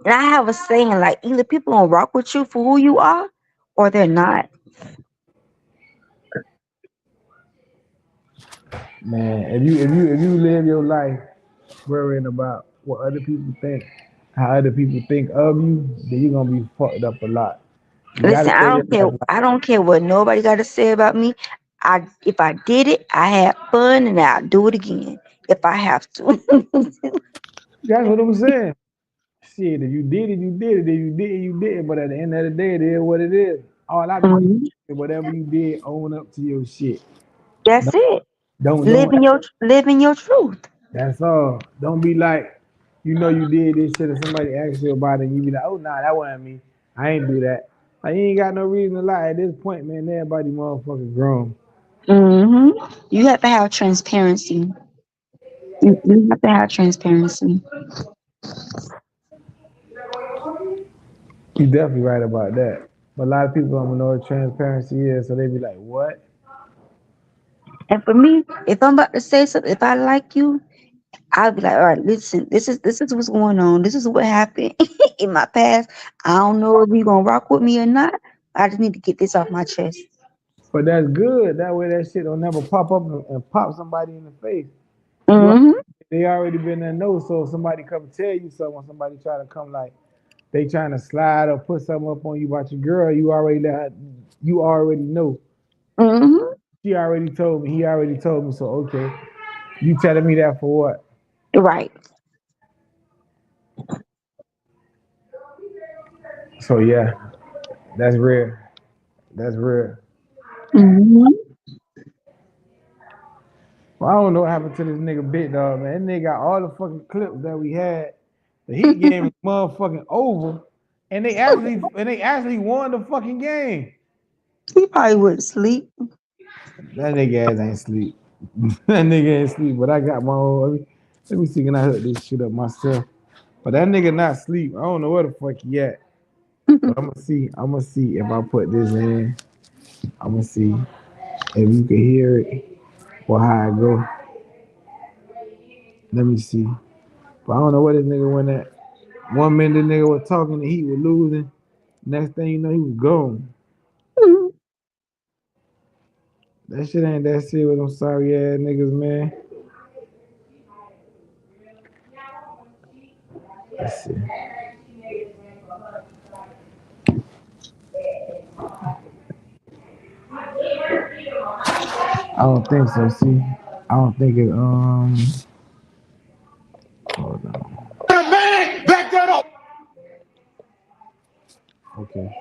And I have a saying like either people gonna rock with you for who you are or they're not. Man, if you live your life worrying about what other people think, how other people think of you, then you're gonna be fucked up a lot. You gotta Listen, I live your don't care. life like I don't care what nobody got to say about me. I if I did it, I had fun and I'll do it again if I have to. that's what I'm saying. Shit, if you did it, you did it. If you did it, you did it. But at the end of the day, it is what it is. All I know Mhm. is whatever you did, own up to your shit. That's Don't it. don't. Living your truth. That's all. Don't be like, you did this shit, and somebody asks you about it, and you be like, oh nah, that wasn't me. I ain't do that. Like, you ain't got no reason to lie at this point, man. Everybody motherfucking grown. You have to have transparency. You have to have transparency. You definitely right about that. But a lot of people don't know what transparency is, so they be like, what? And for me, if I'm about to say something, if I like you, I'll be like, all right, listen, this is what's going on. This is what happened in my past. I don't know if you gonna rock with me or not. I just need to get this off my chest. But that's good. That way that shit don't never pop up and pop somebody in the face. You Hmm. They already been in know, so if somebody come tell you something, somebody try to come like they trying to slide or put something up on you about your girl, you already know. Hmm. She already told me, he already told me, so okay. You telling me that for what? Right. So yeah, that's rare. That's rare. Hmm. Well, I don't know what happened to this nigga Big Dog, man. That nigga got all the fucking clips that we had. The Heat game is motherfucking over. And they actually won the fucking game. He probably would sleep. That nigga ass ain't sleep. That nigga ain't sleep, but I got my own. Let me see, can I hook this shit up myself? But that nigga not sleep. I don't know where the fuck he at. But I'm gonna see. I'm gonna see if I put this in. I'm gonna see if you can hear it or how it go. Let me see. But I don't know where this nigga went at. 1 minute the nigga was talking, the Heat was losing. Next thing you know, he was gone. That shit ain't that serious with them sorry ass niggas, man. Let's see. I don't think so. See, I don't think it. Hold on. Man, back that up. Okay,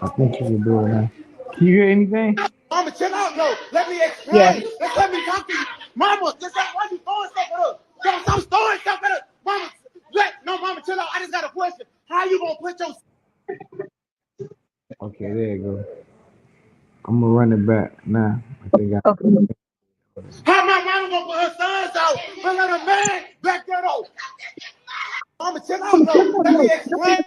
I think you can do it now. Can you hear anything? Mama, chill out, though. Let me Yeah. explain. Let me talk to you. Mama, just like why you throwing stuff at us? Don't throwing stuff at us. Mama, Mama, chill out. I just got a question. How you gonna put your Okay, there you go. I'm gonna run it back now. I think I. Okay. how my mama gonna put her sons out? But let a man back that up. Mama, chill out, though. Let me explain.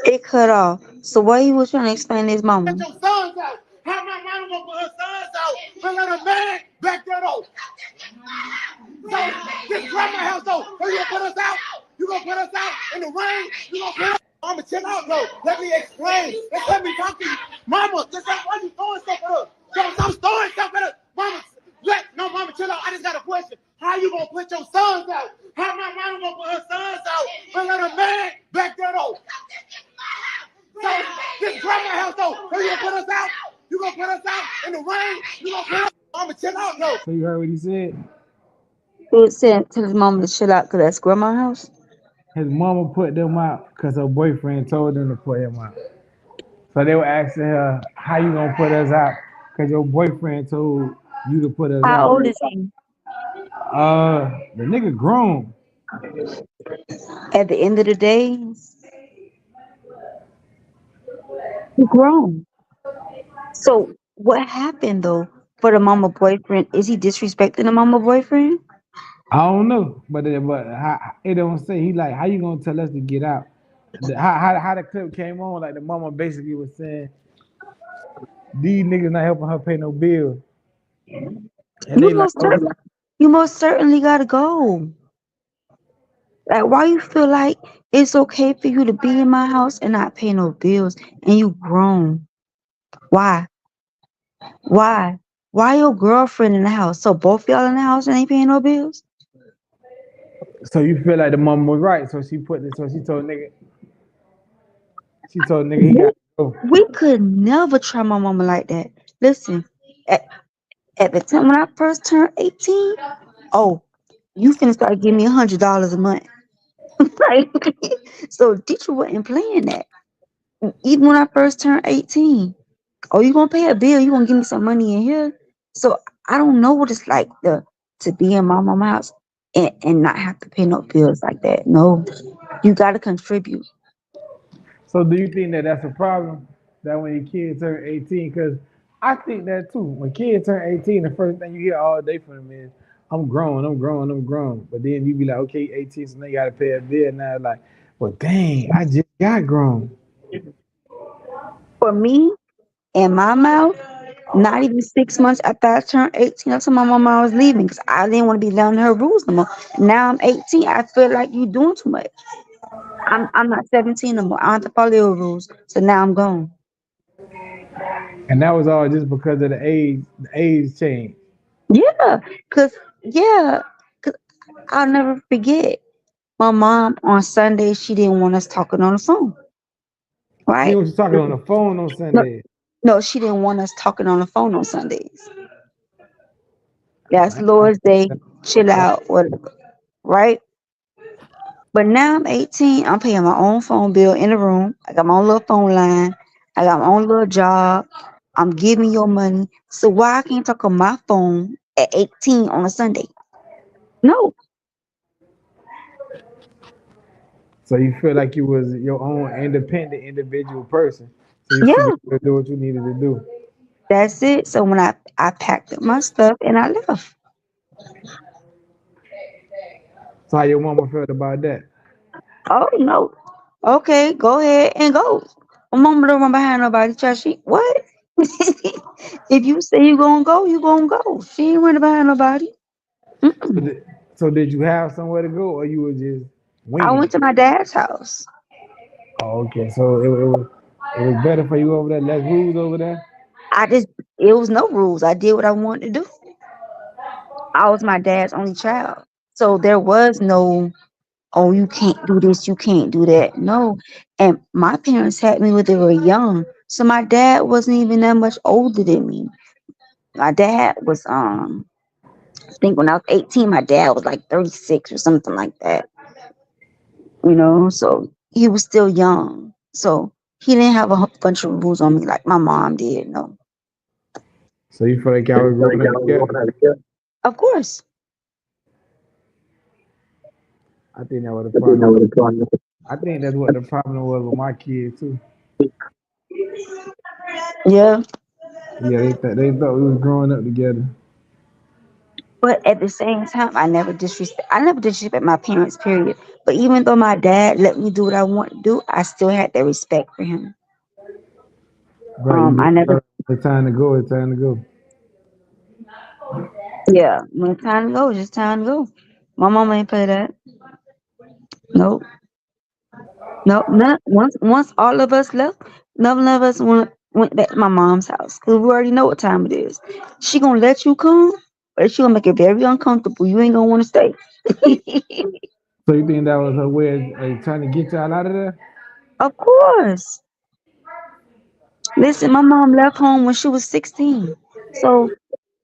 It cut off. So what he was trying to explain to his Get mama? your sons out. How my mama gonna put her sons out? But let a man back that up. So this grandma house though, so you gonna put us out? You gonna put us out in the rain? You gonna put us? Mama, chill out though. Let me explain. Let me talk to you. Mama, just like why you throwing stuff at us? Don't throwing stuff at us. Mama, Mama, chill out. I just got a question. How you gonna put your sons out? How my mama gonna put her sons out? But let a man back that up. So this grandma house though, so you gonna put us out? You gonna put us out in the rain? You gonna put us? Mama, chill out though. So you heard what he said? He said to his mama to chill out because that's grandma's house. his mama put them out because her boyfriend told them to put him out. So they were asking her, "How you gonna put us out? Because your boyfriend told you to put us How out." old is he? The nigga grown. At the end of the day, he grown. So what happened though for the mama boyfriend? Is he disrespecting the mama boyfriend? I don't know, but it don't say. He like, how you gonna tell us to get out? How the clip came on? Like the mama basically was saying, these niggas not helping her pay no bills, and You they like, most oh, certainly, you most certainly gotta go. Like, why you feel like it's okay for you to be in my house and not pay no bills, and you grown? Why? Why? Why your girlfriend in the house? So both y'all in the house and ain't paying no bills? so you feel like the mama was right? So she put this. So she told nigga he We, got to go. we could never try my mama like that. Listen, at, at the time when I first turned 18, oh, you finna start giving me $100 a month. Right? So teacher wasn't playing that. Even when I first turned 18. Oh, you gonna pay a bill, you gonna give me some money in here. So I don't know what it's like to be in my mama's house and not have to pay no bills like that. No, you gotta contribute. So do you think that that's a problem? That when your kids turn 18, because I think that too. When kids turn 18, the first thing you hear all day from them is, "I'm grown, I'm grown, I'm grown." But then you be like, "Okay, 18, so now you gotta pay a bill." Now it's like, well, dang, I just got grown. For me, in my mouth, not even 6 months after I turned 18, I told my mama I was leaving because I didn't want to be down to her rules no more. Now I'm 18, I feel like you doing too much. I'm not 17 no more. I don't have to follow your rules. So now I'm gone. And that was all just because of the age change. Yeah, cause yeah, cause I'll never forget. My mom on Sunday, she didn't want us talking on the phone, She right? was talking on the phone on No, Sunday. no, she didn't want us talking on the phone on Sundays. That's I ain't Lord's Day, chill never- out, whatever, right? But now I'm 18, I'm paying my own phone bill in the room. I got my own little phone line. I got my own little job. I'm giving your money. So why I can't talk on my phone at 18 on a Sunday? No. So you feel like you was your own independent individual person. So you should be Yeah, able to do what you needed to do. that's it. So when I packed up my stuff and I left. So how your mama felt about that? Oh no. Okay, go ahead and go. My mama don't run behind nobody. Try she what? If you say you gonna go, you gonna go. She ain't running behind nobody. So Mm-mm. did you have somewhere to go, or you were just I winging went it? to my dad's house. Oh, okay. So it was better for you over there, less rules over there. I just it was no rules. I did what I wanted to do. I was my dad's only child. So there was no, oh, you can't do this, you can't do that. No. And my parents had me when they were young. So my dad wasn't even that much older than me. My dad was I think when I was 18, my dad was like 36 or something like that. So he was still young. So he didn't have a bunch of rules on me like my mom did. No. So you feel like y'all was growing up together. Of course. I think that was the problem. I think that's what the problem was with my kids too. Yeah. Yeah, they thought we was growing up together. But at the same time, I never disrespect my parents, period. But even though my dad let me do what I want to do, I still had that respect for him. Right, you I just never, it's time to go. It's time to go. yeah, when it's time to go, it's just time to go. My mama ain't play that. Nope. Nope. Once all of us left, none of us went back to my mom's house because we already know what time it is. She gonna let you come, but she gonna make it very uncomfortable. You ain't gonna want to stay. So you think that was her way of trying to get y'all out of there? Of course. Listen, my mom left home when she was 16. So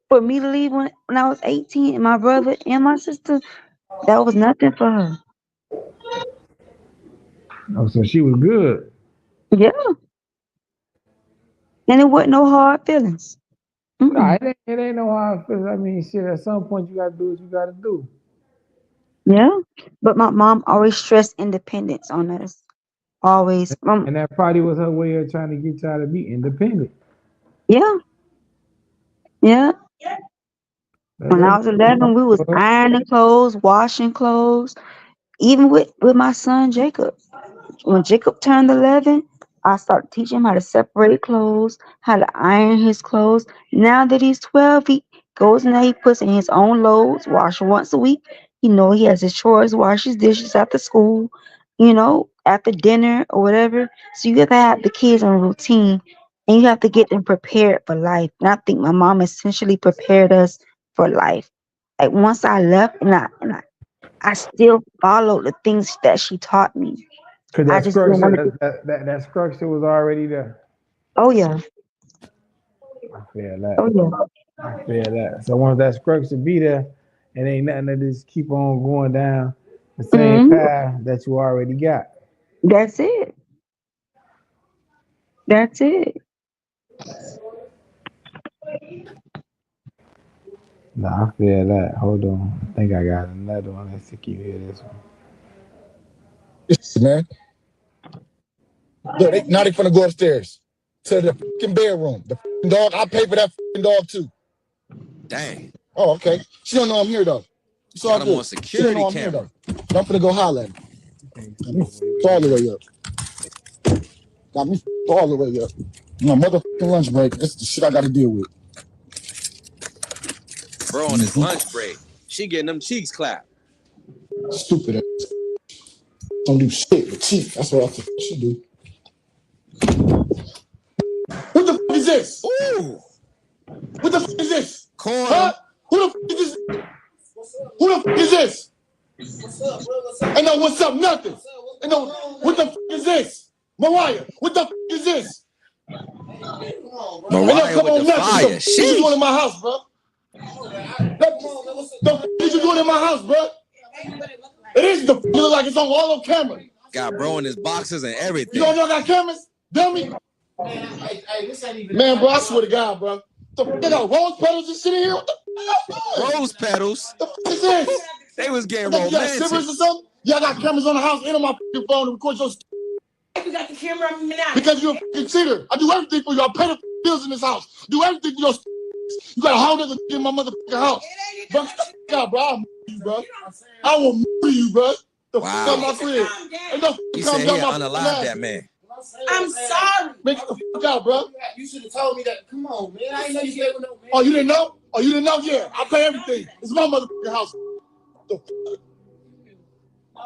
for me to leave when I was 18 and my brother and my sister, that was nothing for her. Oh, so she was good. Yeah, and it wasn't no hard feelings. Nah, Mm-mm. it ain't no hard feelings. I mean, shit. At some point, you gotta do what you gotta do. Yeah, but my mom always stressed independence on us. Always. And that probably was her way of trying to get y'all to be independent. Yeah, yeah. When I That's was 11, we was what ironing clothes, washing clothes, even with my son Jacob. When Jacob turned 11, I started teaching him how to separate clothes, how to iron his clothes. Now that he's 12, he goes in there, he puts in his own loads, wash once a week. He has his chores, wash his dishes after school, after dinner or whatever. So you have to have the kids on a routine and you have to get them prepared for life. And I think my mom essentially prepared us for life. Like once I left and I still followed the things that she taught me. Cause I that just didn't want structure, to do. that structure was already there. Oh yeah, I feel that. oh yeah. I feel that. So once that structure be there, it ain't nothing to just keep on going down the same hmm path that you already got. That's it. That's it. Nah, I feel that. Hold on. I think I got another one. Let's see if you hear this one. Man. Look, now they finna go upstairs to the fucking bedroom. The fucking dog, I pay for that fucking dog too. Dang. Oh, okay. She don't know I'm here though. It's all Got him good. on She don't security know I'm here camera. though. I'm finna go holler at her. It's all the way up. Got me all the way up. My motherfucking lunch break. That's the shit I gotta deal with. Bro on his lunch break. She getting them cheeks clapped. Stupid ass. Don't do shit but cheat. That's what I think she do. What the fuck is this? Ooh. What the fuck is this? Corner. Huh? Who the fuck is this? Who the fuck is this? Ain't no what's up, nothing. Ain't no, what the fuck is this? Mariah, what the fuck is this? Ain't no Mariah come with on, the nothing. fire. What you doing in Sheesh. my house, bro? What you doing in my house, bro? It is the fuck. You look like it's on all on camera. Got bro in his boxes and You everything. don't know got cameras? Dummy. Man, bro, I swear to God, bro. The fuck you got rose petals and shit in here? What the fuck? Rose petals. The fuck is this? They was getting You got romantic. siblings or something? Y'all got cameras on the house and on my fucking phone to record your You got the camera on me now. because you're a fucking cheater. I do everything for you. I pay the bills in this house. Do everything for your You got a whole nother in my motherfucking house. Bro, get the fuck out, bro. I'll you, bro. I will you, bro. The fuck out Wow. my crib. Ain't no He come said down he'll my unalive that ass. man. I'm sorry. Man, get the fuck out, bro. You should have told me that. Come on, man. I didn't know you never know, man. Oh, you didn't know? Oh, you didn't know? Yeah, I pay everything. It's my motherfucking house. The fuck?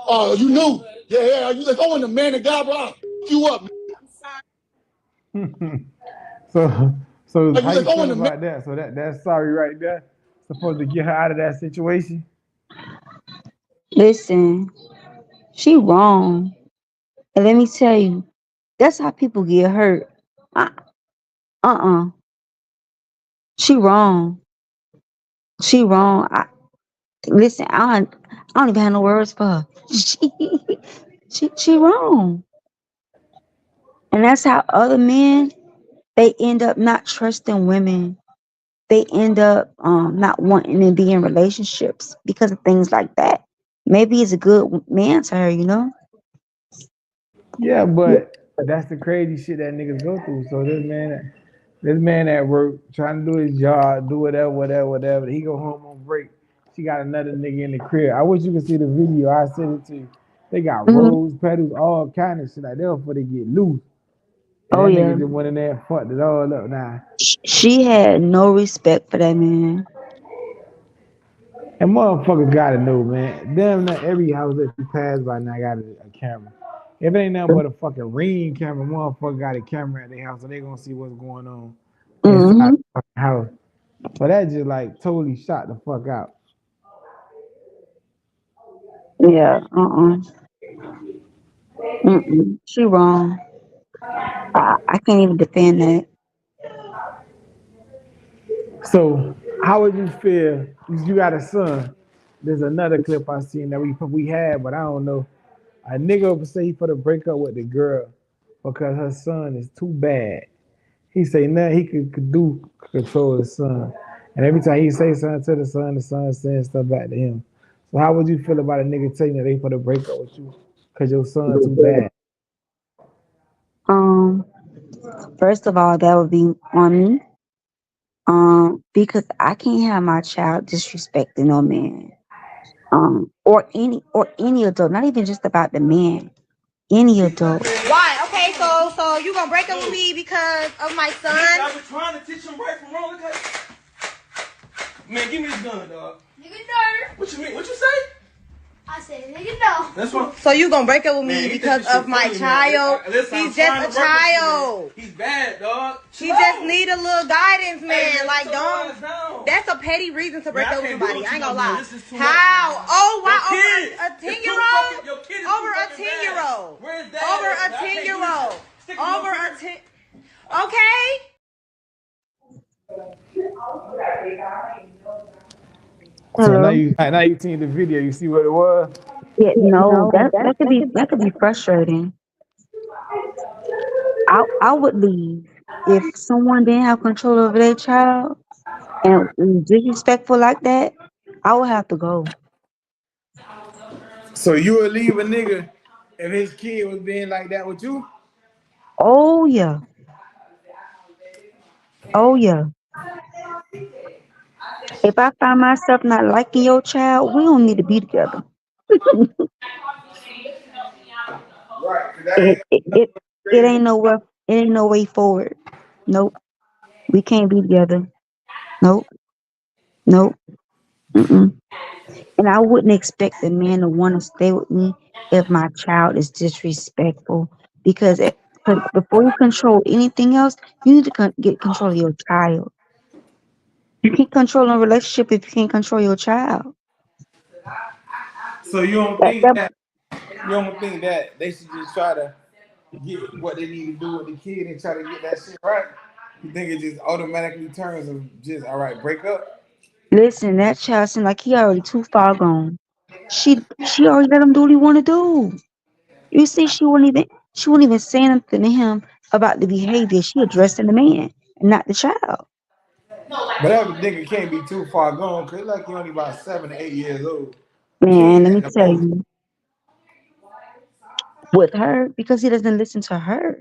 Oh, you knew? Yeah. You like, oh, and the man of God, bro. I'll fuck you up, man. so, so Like, how you you like, oh, feel and the man. about that? So that's sorry right there. Supposed to get her out of that situation. Listen, she wrong. And let me tell you, that's how people get hurt. Uh uh. She wrong. She wrong. Listen, I don't even have no words for her. She wrong. And that's how other men they end up not trusting women. They end up not wanting to be in relationships because of things like that. Maybe he's a good man to her. Yeah, but that's the crazy shit that niggas go through. So this man at work trying to do his job, do whatever. He go home on break. She got another nigga in the crib. I wish you could see the video. I sent it to you. They got Mhm. rose petals, all kind of shit like that before they get loose. And Oh that yeah, nigga just went in there and fucked it all up. Nah, she had no respect for that man. and motherfuckers gotta know, man. Damn, not every house that you pass by now got a camera. If it ain't nothing but a fucking ring camera, motherfucker got a camera at their house, so they gonna see what's going on inside Hmm. the fucking house. So that just like totally shot the fuck out. Yeah. Mm-mm. She wrong. I can't even defend that. So how would you feel if you got a son? There's another clip I seen that we had, but I don't know. A nigga would say he for to break up with the girl because her son is too bad. He say nothing he could do to control his son. And every time he say something to the son saying stuff back to him. So how would you feel about a nigga telling you that they for to break up with you because your son too bad? Um, First of all, that would be on me. Because I can't have my child disrespecting no man. Or any adult, not even just about the man. Any adult. Why? Okay, so you gonna break up with me because of my son? I was trying to teach him right from wrong. Man, give me this gun, dog. Nigga, no. What you mean? What you say? I said, nigga, no. That's what. So you gonna break up with me because of my child? Listen, he's just a child. He's bad, dog. He just need a little guidance, man. Like, don't. That's a petty reason to break up with somebody. I ain't gonna lie. How? Oh, why? Over a 10-year-old? Over a 10-year-old. Over a 10-year-old. Over a 10. Okay. So now Hello. you seen the video, you see what it was? Yeah, no, that could be frustrating. I would leave if someone didn't have control over their child and was disrespectful like that. I would have to go. So you would leave a nigga if his kid was being like that with you? Oh yeah, oh yeah. If I find myself not liking your child, we don't need to be together. Right, 'cause that It ain't it no it, it crazy. ain't nowhere. It ain't no way forward. Nope. We can't be together. Nope. Nope. Mm-mm. And I wouldn't expect a man to want to stay with me if my child is disrespectful. Because before you control anything else, you need to get control of your child. You can't control a relationship if you can't control your child. So That, that, you don't think that they should just try to get what they need to do with the kid and try to get that shit right? You think it just automatically turns of just all right, break up? Listen, that child seemed like he already too far gone. She already let him do what he want to do. You see, she wouldn't even say anything to him about the behavior. She addressing the man and not the child. But that nigga can't be too far gone because like he only about 7 to 8 years old. He Man, ain't let at me the tell most. you, with her because he doesn't listen to her.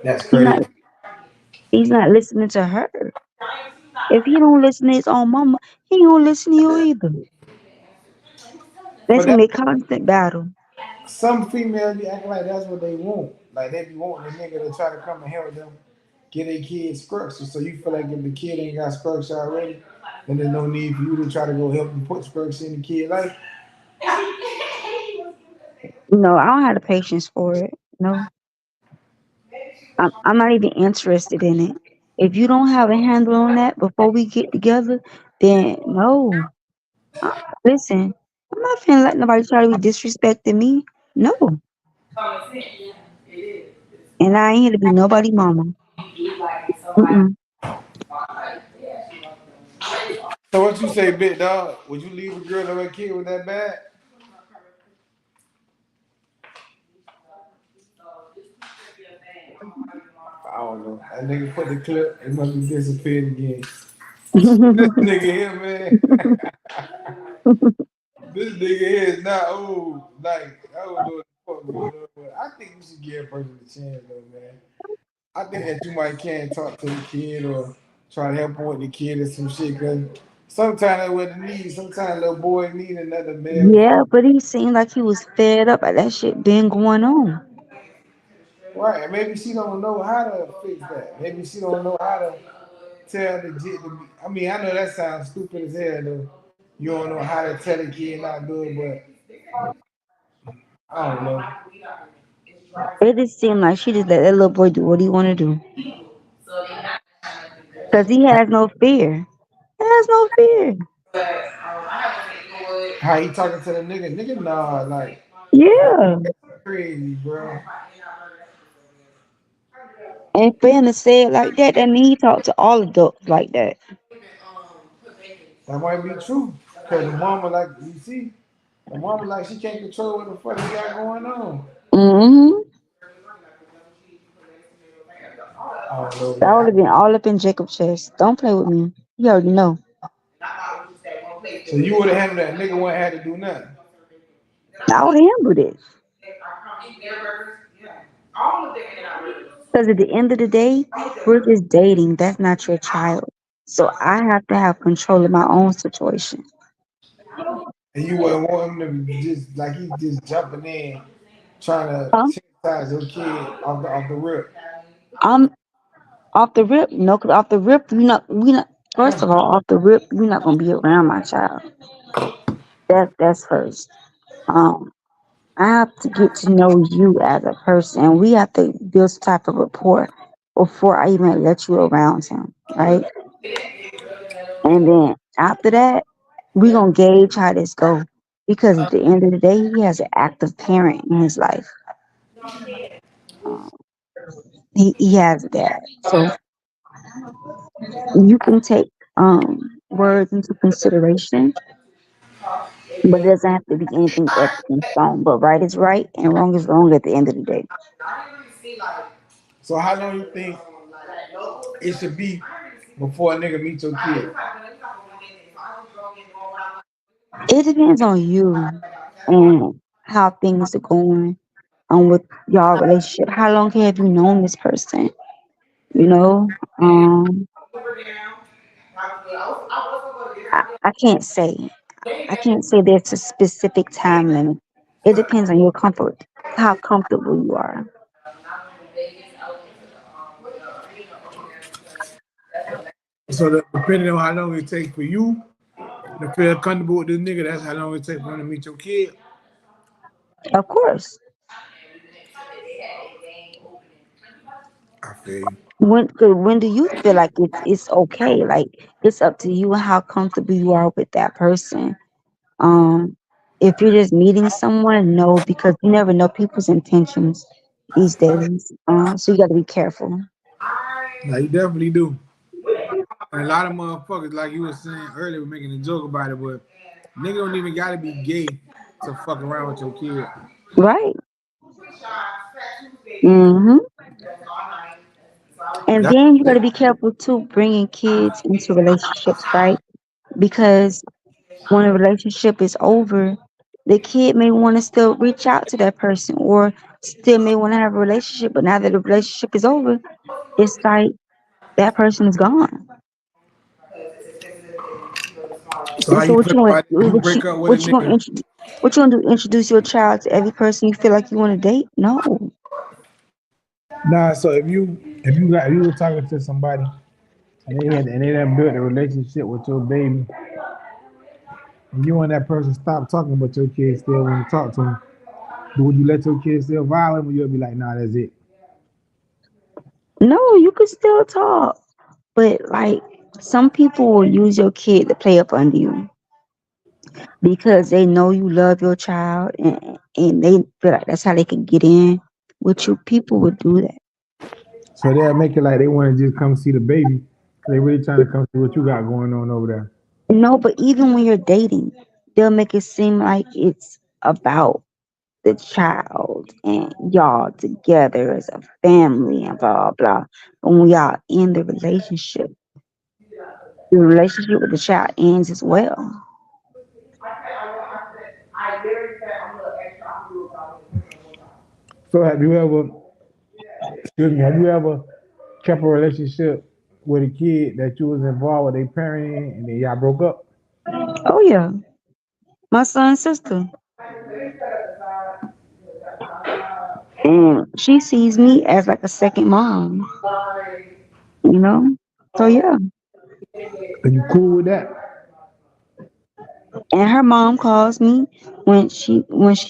That's He's not. crazy. He's not listening to her. If he don't listen to his own mama, he ain't gonna listen to you either. That's But gonna that be a constant battle. some females be acting like that's what they want. Like they be wanting the nigga to try to come and help them get their kids structured. So you feel like if the kid ain't got structure already, then there's no need for you to try to go help them put structure in the kid life. No, I don't have the patience for it. No, I'm not even interested in it. If you don't have a handle on that before we get together, then no. Uh, Listen, I'm not finna let nobody try to be disrespecting me. No, and I ain't here to be nobody mama. Mm-mm. So what you say, big dog? Would you leave a girl or a kid with that bad? I don't know. That nigga put the clip, it must be disappeared again. This nigga here, man. This nigga here is not old. Like, I don't know what the fuck going on. But I think you should give a person a chance, though, man. I think that you might can talk to the kid or try to help him with the kid or some shit. Cause sometimes that's what it needs. Sometimes little boy need another male. Yeah, but he seemed like he was fed up by that shit been going on. Right. And maybe she don't know how to fix that. Maybe she don't know how to tell the jit to be. I mean, I know that sounds stupid as hell though. You don't know how to tell a kid not good, but I don't know. It just seemed like she just let that little boy do what he want to do. Because he has no fear. He has no fear. How he talking to the nigga? Nigga, nah, like Yeah. crazy, bro. And for him to say it like that, that means he talked to all adults like that. That might be true. Cause the mama like you see, the mama like she can't control what the fuck he got going on. Mm-hmm. I don't know, That would man. have been all up in Jacob's chest. Don't play with me. You already know. So you would have handled that nigga wouldn't have to do nothing. I would have handled it. Because at the end of the day, we're just dating. That's not your child. So I have to have control of my own situation. And you wouldn't want him to just like he just jumping in, trying to Huh? chastise your kid off the rip. I'm off the rip. No, 'cause off the rip, we not. First of all, off the rip, we're not gonna be around my child. That's first. Um, I have to get to know you as a person, and we have to build some type of rapport before I even let you around him, right? And then after that, we gonna gauge how this go. Because at the end of the day, he has an active parent in his life. Um, he has that. So you can take words into consideration, but it doesn't have to be anything etched in stone. But right is right and wrong is wrong at the end of the day. So how long you think it should be before a nigga meet your kid? It depends on you and how things are going on with y'all relationship. How long have you known this person? You know, I can't say. I can't say there's a specific time limit. It depends on your comfort, how comfortable you are. So depending on how long it takes for you to feel comfortable with this nigga, that's how long it takes for him to meet your kid. Of course. I feel you. When do you feel like it's okay? Like it's up to you and how comfortable you are with that person. Um, if you're just meeting someone, no, because you never know people's intentions these days. So you got to be careful. Now you definitely do. And a lot of motherfuckers, like you were saying earlier, were making a joke about it, but nigga don't even gotta be gay to fuck around with your kid. Right. hmm And That's then you got to be careful too, bringing kids into relationships, right? Because when a relationship is over, the kid may want to still reach out to that person or still may want to have a relationship, but now that the relationship is over, it's like that person is gone. so how And so you what feel you want about if you break up with a what you gonna nigga? introduce what you gonna do? Introduce your child to every person you feel like you want to date? No. Nah, so if you were talking to somebody and they done built a relationship with your baby, and you and that person stop talking, but your kids still want to talk to him, would you let your kids still violate him, or you'll be like, nah, that's it? No, you can still talk. But like some people will use your kid to play up under you because they know you love your child and they feel like that's how they can get in with you. People would do that. So they'll make it like they want to just come see the baby, 'cause they really trying to come see what you got going on over there. No, but even when you're dating, they'll make it seem like it's about the child and y'all together as a family and blah blah. But when y'all in the relationship with the child ends as well. So have you ever kept a relationship with a kid that you was involved with a parent in, and then y'all broke up? Oh yeah, my son's sister, and she sees me as like a second mom. You know, so yeah. Are you cool with that? And her mom calls me when she wants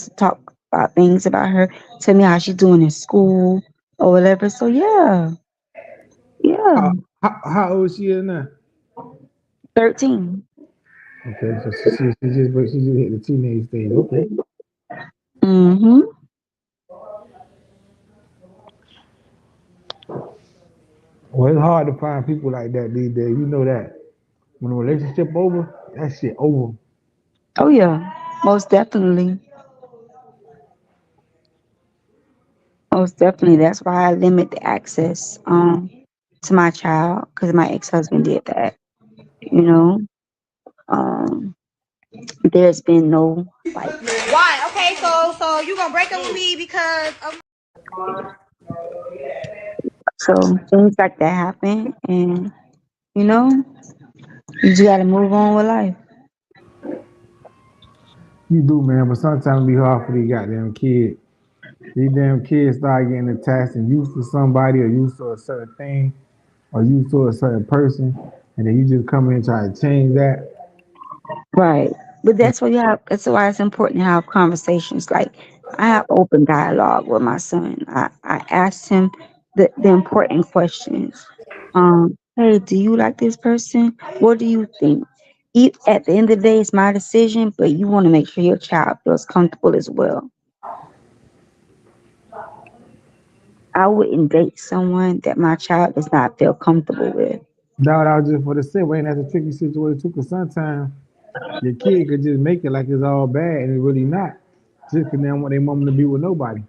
to talk about things about her, tell me how she's doing in school or whatever. So yeah, yeah, How old she is now? 13. Okay, so she just hit the teenage stage. Okay. Mm-hmm. Well, it's hard to find people like that these days. You know that when a relationship over, that shit over. Oh yeah, most definitely. Most definitely. That's why I limit the access to my child because my ex husband did that. You know, um, there's been no like Why? Okay, so you gonna break up with me because of so things like that happen, and you know you just gotta move on with life. You do, man, but sometimes it be hard for these goddamn kids. These damn kids start getting attached and used to somebody or used to a certain thing or used to a certain person, and then you just come in and try to change that. Right. But that's what you have. That's why it's important to have conversations. Like I have open dialogue with my son. I asked him the important questions. Hey, do you like this person? What do you think? At the end of the day, it's my decision, but you want to make sure your child feels comfortable as well. I wouldn't date someone that my child does not feel comfortable with. That what I was just for the say, Wayne, that's a tricky situation too, because sometimes your kid could just make it like it's all bad and it's really not. Just because they don't want their mom to be with nobody.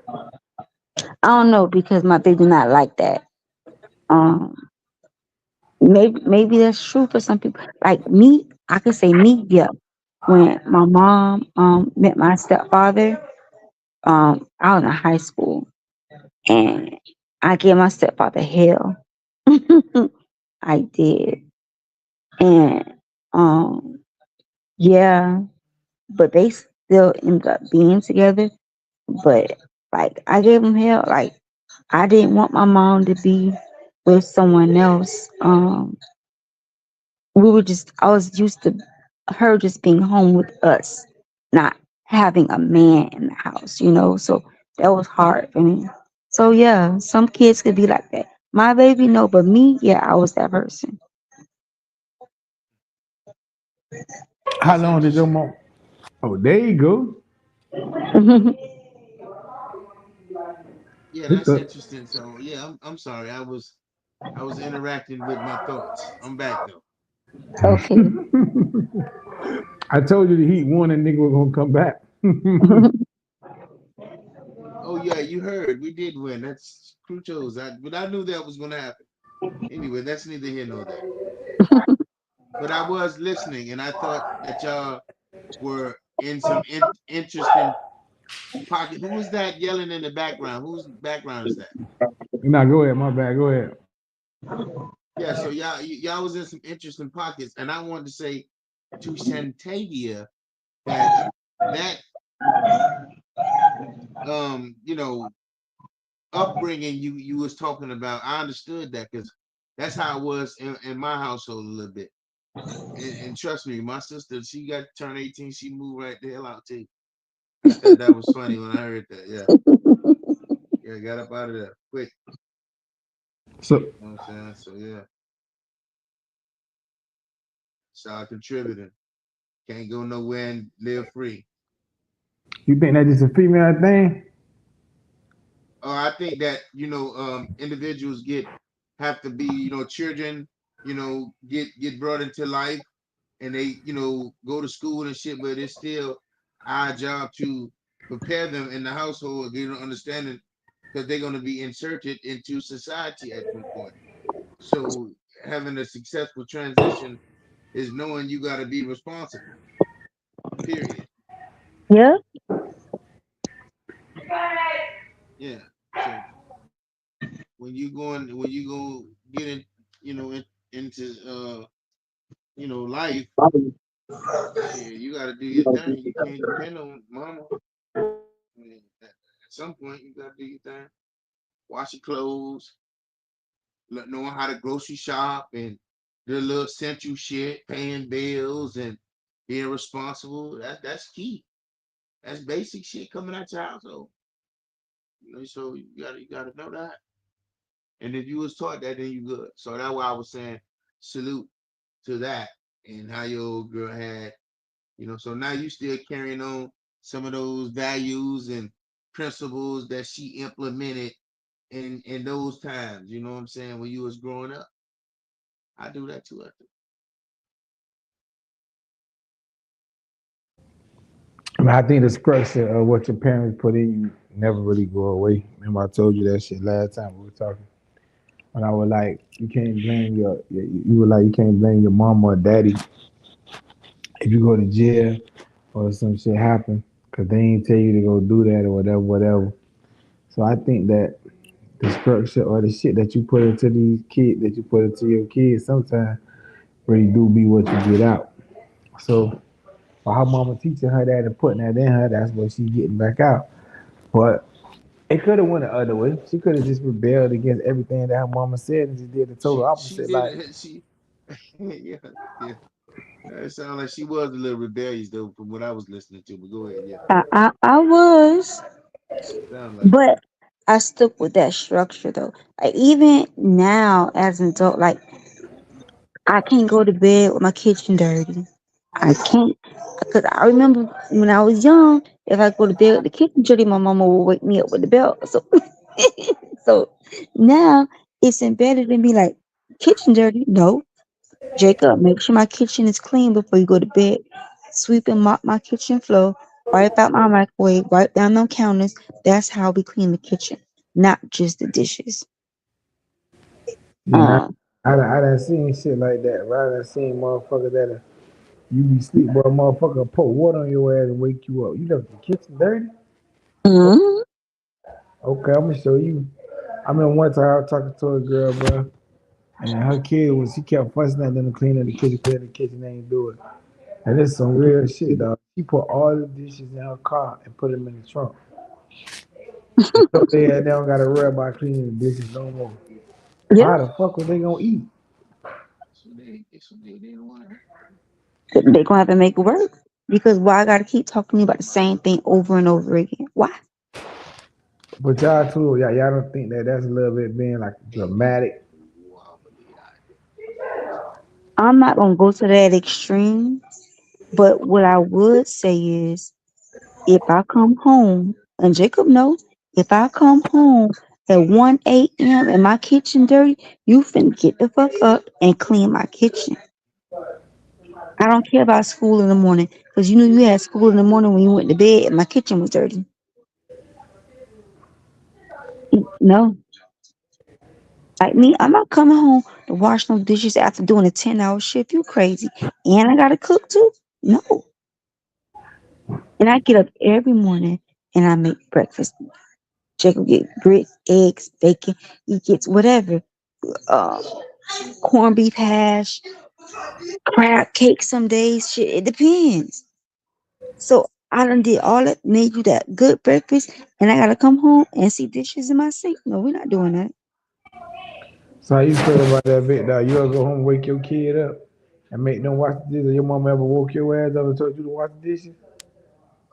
I don't know because they do not like that. Um, maybe that's true for some people. Like me, I could say me, yeah. When my mom met my stepfather, I was in high school and I gave my stepfather hell. I did. And yeah, but they still ended up being together. But like I gave him hell. Like I didn't want my mom to be with someone else. I was used to her just being home with us, not having a man in the house, so that was hard for me. So yeah, some kids could be like that. My baby, no, but me, yeah, I was that person. How That's long did your interesting. mom? Oh, there you go. Yeah, It's that's a, interesting. So yeah, I'm sorry. I was interacting with my thoughts. I'm back though. Okay. I told you the Heat won and nigga was gonna come back. Oh yeah, you heard we did win. That's Crucials. But I knew that was gonna happen. Anyway, that's neither here nor there. But I was listening, and I thought that y'all were in some interesting pocket. Who was that yelling in the background? Whose background is that? Nah, go ahead. My bad. Go ahead. Yeah, so y'all was in some interesting pockets, and I wanted to say to Shantavia that that you know upbringing you was talking about. I understood that because that's how it was in my household a little bit. And trust me, my sister, she got turned 18, she moved right the hell out too. I thought that was funny when I heard that. Yeah, yeah, got up out of there quick. So You know what I'm saying? So yeah, so I contributed. Can't go nowhere and live free. you think that's just a female thing? I think that individuals have to be children get brought into life and they go to school and shit, but it's still our job to prepare them in the household, understanding because they're going to be inserted into society at some point. So having a successful transition is knowing you got to be responsible. Period. Yeah. Yeah. So when you go get in, into life, shit, you got to do your thing. You can't depend on mama. I mean, at some point, you got to do your thing. Wash your clothes, knowing how to grocery shop and the little essential shit, paying bills and being responsible. That's key. That's basic shit coming out your household. So you gotta know that. And if you was taught that, then you good. So that's why I was saying salute to that and how your old girl had, so now you still carrying on some of those values and principles that she implemented in those times, you know what I'm saying, when you was growing up. I do that too, I think. I think the structure of what your parents put in you never really go away. Remember, I told you that shit last time we were talking. When I was like, you can't blame you were like, you can't blame your mama or daddy if you go to jail or some shit happen, cause they ain't tell you to go do that or whatever, whatever. So I think that the structure or the shit that you put into these kids, that you put into your kids, sometimes really do be what you get out. So for her mama teaching her that and putting that in her, that's what she getting back out. But it could have went the other way. She could have just rebelled against everything that her mama said and just did the total She opposite. did Like, it. She yeah, yeah. It sounded like she was a little rebellious though, from what I was listening to. But go ahead, yeah. I was, Sound like it. but I stuck with that structure though. Like even now as an adult, like I can't go to bed with my kitchen dirty. I can't, because I remember when I was young, if I go to bed with the kitchen dirty, my mama would wake me up with the belt. So, so now it's embedded in me like kitchen dirty. No, Jacob, make sure my kitchen is clean before you go to bed. Sweep and mop my kitchen floor. Wipe out my microwave. Wipe down them counters. That's how we clean the kitchen, not just the dishes. yeah, Um, I done seen shit like that. Right? I done seen motherfuckers that you be sleep, but a motherfucker pour water on your ass and wake you up. You left the kitchen dirty? Oh, mhm. okay, I'm gonna show you. I remember one time I was talking to a girl, bro, and her kid was, she kept fussing at them to clean the kitchen, they ain't do it. And it's some real shit, dog. She put all the dishes in her car and put them in the trunk. And so they don't gotta worry about cleaning the dishes no more. Yeah, How the fuck was they gonna eat? That's what they didn't want. they're gonna have to make it work. Because why I gotta keep talking to you about the same thing over and over again? Why? But y'all too, y'all don't think that that's a little bit being like dramatic? I'm not gonna go to that extreme, but what I would say is if I come home, and Jacob knows, if I come home at 1 a.m. and my kitchen dirty, you finna get the fuck up and clean my kitchen. I don't care about school in the morning, because you knew you had school in the morning when you went to bed and my kitchen was dirty. No. Like me, I'm not coming home to wash no dishes after doing a 10-hour shift. You crazy. And I gotta cook too? No. And I get up every morning and I make breakfast. Jacob get grits, eggs, bacon. He gets whatever. Uh, corned beef hash, crab cake some days. Shit, it depends. So I done did all that, made you that good breakfast, and I gotta come home and see dishes in my sink. No, we're not doing that. So how you feel about that bit, dog? You ever go home and wake your kid up and make them wash the dishes? Your mom ever woke your ass up and told you to wash the dishes?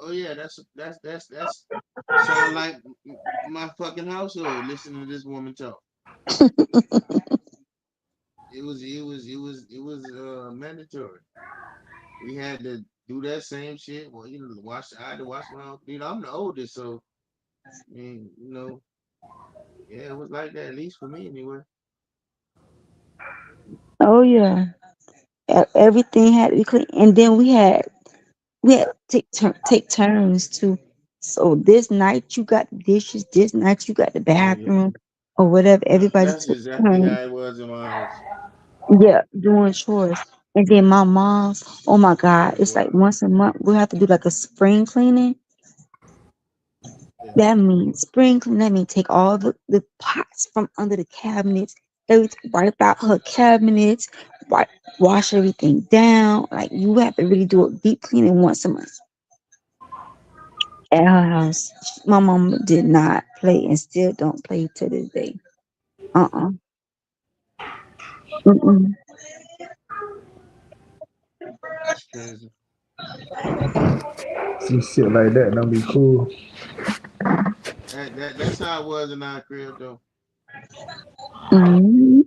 Oh yeah, that's sound like my fucking household. Listening to this woman talk. It was mandatory. We had to do that same shit. Well, I had to wash my own. I'm the oldest, so I mean, yeah, it was like that, at least for me anyway. Oh yeah. Everything had to be clean, and then we had to take turns too. So this night you got the dishes, this night you got the Oh yeah. bathroom, or whatever. Everybody That's took exactly turns. how it was in my house. Yeah, doing chores. And then my mom, oh my God, Yeah, it's like well, once a month we have to do like a spring cleaning. yeah. That means spring cleaning. That means take all the pots from under the cabinets, everything, wipe out her cabinets, wipe, wash everything down. Like you have to really do a deep cleaning once a month. At her house, my mom did not play and still don't play to this day. Uh-uh. Mm-mm. That's crazy. Some shit like that don't be cool. That's how it was in our crib though. Mm-hmm.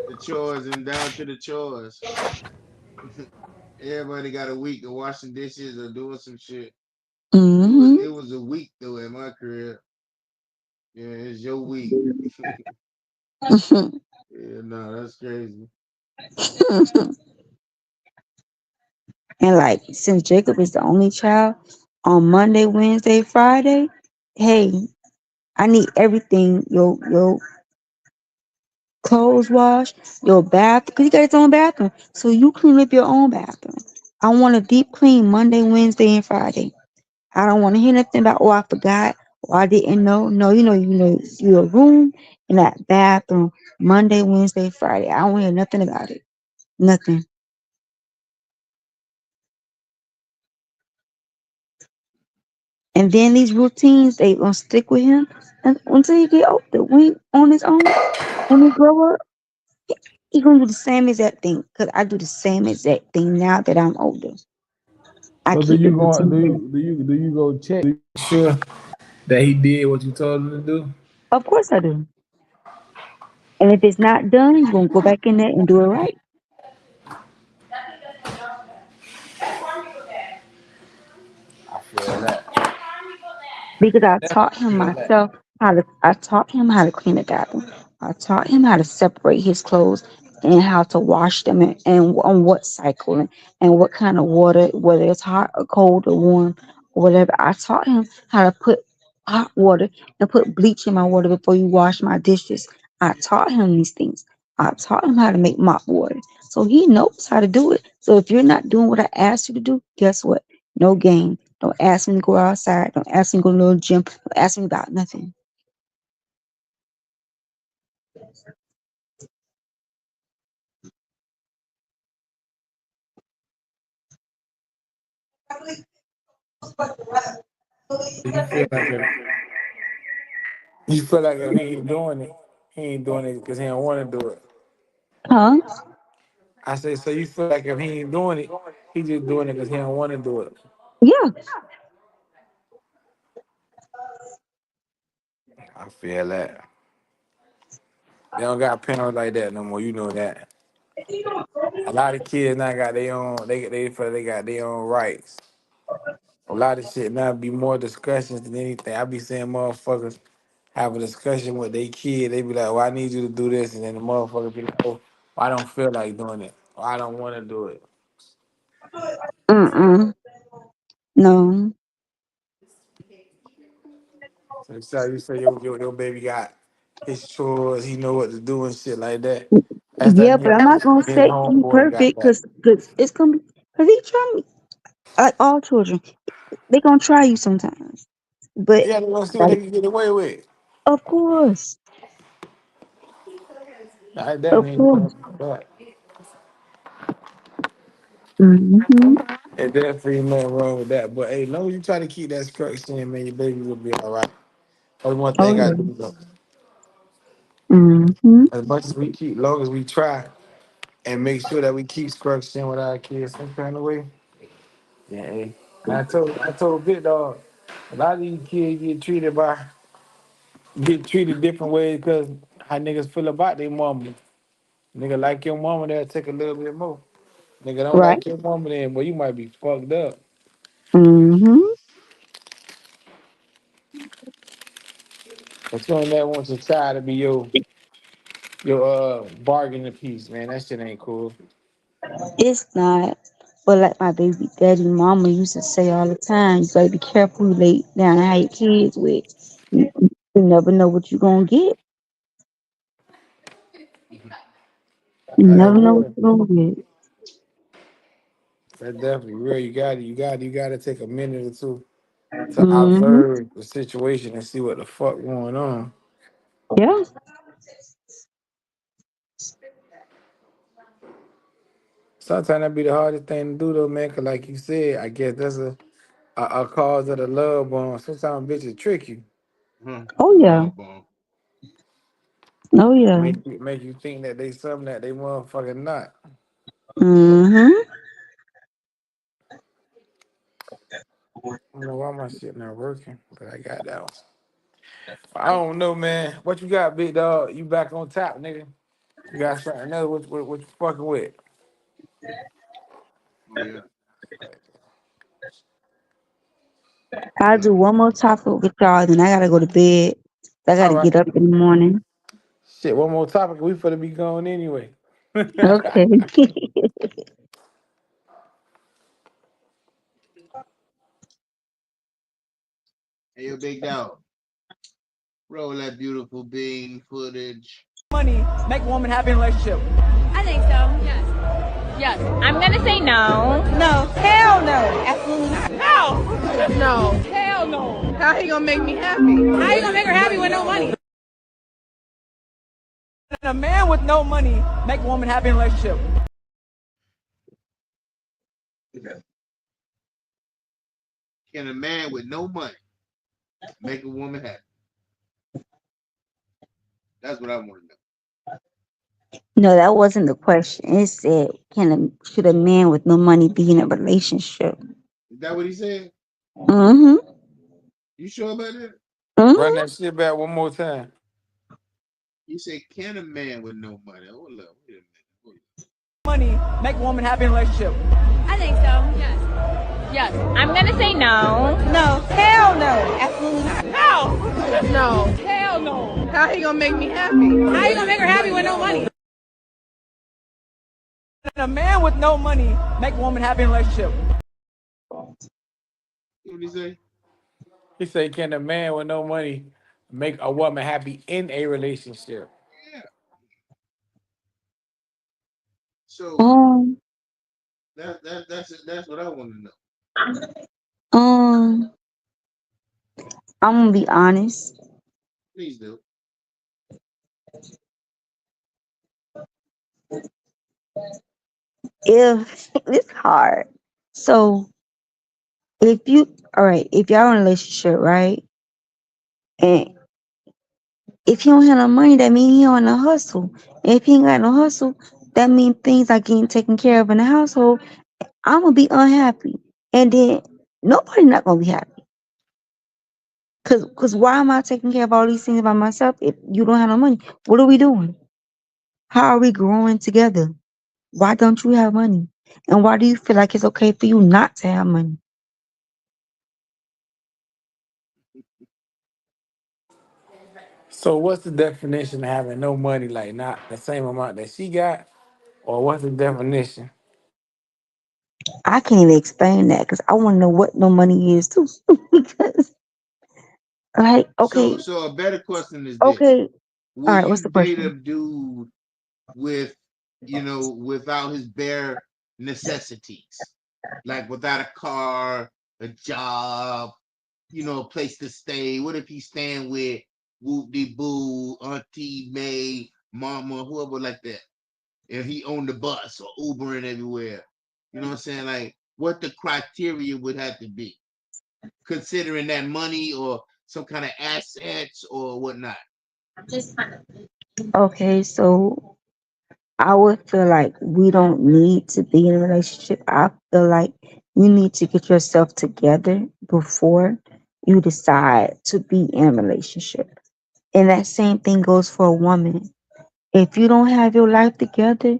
The chores and down to the chores. Everybody got a week of washing dishes or doing some shit. It was Mm-hmm. it was a week though at my crib. Yeah, it's your week. Yeah, no, that's crazy. And like since Jacob is the only child, on Monday, Wednesday, Friday, hey, I need everything. Your clothes wash, your bath, because you got his own bathroom. So you clean up your own bathroom. I want a deep clean Monday, Wednesday, and Friday. I don't want to hear nothing about, oh, I forgot, or I didn't know. No, you know, your room and that bathroom Monday, Wednesday, Friday. I don't want to hear nothing about it. Nothing. And then these routines, they gonna stick with him until he get older. When he on his own, when he grow up, he gonna do the same exact thing. Cause I do the same exact thing now that I'm older. I So do keep the you go routine do going. you do you do you go check sure that he did what you told him to do? Of course I do. And if it's not done, you're gonna go back in there and do it right. I feel that. Because I I taught him feel that. myself I taught him how to clean a bathroom. I taught him how to separate his clothes and how to wash them and on what cycle and what kind of water, whether it's hot or cold or warm or whatever. I taught him how to put hot water and put bleach in my water before you wash my dishes. I taught him these things. I taught him how to make mop water. So he knows how to do it. So if you're not doing what I asked you to do, guess what? No game. Don't ask me to go outside. Don't ask me to go to the gym. Don't ask me about nothing. So you feel like if he ain't doing it because he don't want to do it. Huh? I say, so you feel like if he ain't doing it, he just doing it because he don't want to do it. Yeah. I feel that. They don't got parents like that no more. You know that. A lot of kids now got their own. They feel they got their own rights. A lot of shit now be more discussions than anything. I be seeing motherfuckers have a discussion with their kid. They be like, "Well, I need you to do this," and then the motherfucker be like, "Oh, I don't feel like doing it. Or I don't want to do it." Mm-mm. No. So you say your baby got his chores. He know what to do and shit like that. That's Yeah, like but I'm not gonna his say he homeboy got perfect that. because it's gonna be because he try me like all children. They gonna try you sometimes. But Yeah, they gonna see what like, they can get away with. of course, I of definitely ain't course. going that. Mm-hmm. It definitely ain't nothing wrong with that. But hey, long as you try to keep that structure in, man, your baby will be all right. That's one Oh thing I yeah. do though. Mm-hmm. As much as we keep, long as we try and make sure that we keep structure in with our kids some kind of way. Yeah, hey. And I told Big Dog, a lot of these kids get treated different ways because how niggas feel about their mama. Nigga like your mama, they'll take a little bit more. Nigga don't Right. like your mama, then boy, you might be fucked up. Mm-hmm. But you don't never want your child to be your bargaining piece, man. That shit ain't cool. It's not. But like my baby daddy mama used to say all the time, you gotta be careful who you lay down and how your kids with. You never know what you're gonna get. You That's never know what real. you're gonna get. That's definitely real. You gotta take a minute or two to Mm-hmm. observe the situation and see what the fuck going on. Yeah. Sometimes that be the hardest thing to do though, man. Cause like you said, I guess that's a cause of the love bond. Sometimes bitches trick you, Oh yeah. Love bomb. Oh yeah. make you think that they something that they motherfucking not. Mm-hmm. I don't know why my shit not working, but I got that one. I don't know, man. What you got, big dog? You back on top, nigga? You got something else? What you fucking with? Oh yeah. I'll do one more topic with y'all, then I gotta go to bed. I All gotta right. get up in the morning. Shit, one more topic. We finna be going anyway. Okay. Hey, yo, big dog. Roll that beautiful bean footage. Money make a woman happy in a relationship? I think so. Yes. Yes. I'm gonna say no. No. Hell no. Absolutely not. No. No. Hell no. How he gonna make me happy? How you gonna make her happy with no money? A man with no money make a woman happy in a relationship? Can a man with no money make a woman happy? That's what I want to know. No, that wasn't the question. It said, should a man with no money be in a relationship? Is that what he said? Mm-hmm. You sure about that? Run Mm-hmm. that shit back one more time. He said, can a man with no money? Hold up. Wait a minute. Hold up. Money make a woman happy in a relationship? I think so. Yes. Yes. I'm gonna say no. No. Hell no. Absolutely not. No. No. Hell no. How he gonna make me happy? How you gonna make her happy with no money? A man with no money make a woman happy in a relationship? What did he say? He said, "Can a man with no money make a woman happy in a relationship?" Yeah. So Um, that's what I want to know. um, I'm gonna be honest. Please do. If it's hard, so all right, if y'all in a relationship, right, and if he don't have no money, that means he on a hustle. If he ain't got no hustle, that means things are getting taken care of in the household. I'm gonna be unhappy, and then nobody not gonna be happy. Cause why am I taking care of all these things by myself if you don't have no money? What are we doing? How are we growing together? Why don't you have money? And why do you feel like it's okay for you not to have money? So, what's the definition of having no money, like not the same amount that she got, or what's the definition? I can't even explain that because I want to know what no money is too. Because like, So okay, so a better question is this. okay, all Will right. What's you the date a question? dude with, without his bare necessities? Like without a car, a job, a place to stay. What if he's staying with Whoop De Boo, Auntie May, Mama, whoever like that? And he owned the bus or Ubering everywhere. You know what I'm saying? Like what the criteria would have to be, considering that money or some kind of assets or whatnot. Okay, so I would feel like we don't need to be in a relationship. I feel like you need to get yourself together before you decide to be in a relationship. And that same thing goes for a woman. If you don't have your life together,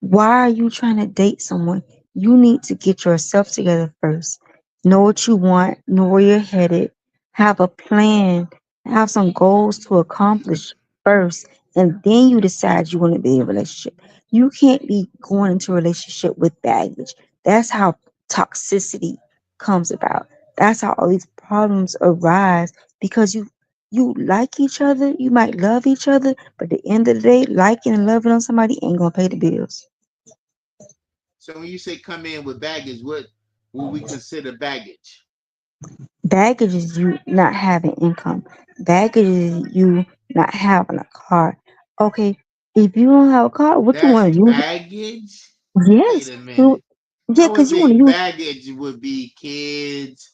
why are you trying to date someone? You need to get yourself together first. Know what you want, know where you're headed, have a plan, have some goals to accomplish first, and then you decide you want to be in a relationship. You can't be going into a relationship with baggage. That's how toxicity comes about. That's how all these problems arise because you like each other, you might love each other, but at the end of the day, liking and loving on somebody ain't gonna pay the bills. So when you say come in with baggage, what will we consider baggage? Baggage is you not having income. Baggage is you not having a car. Okay, if you don't have a car, what you That's want to use? baggage? Wait Yes, a you, minute. yeah, I would because you want to think use. baggage would be kids,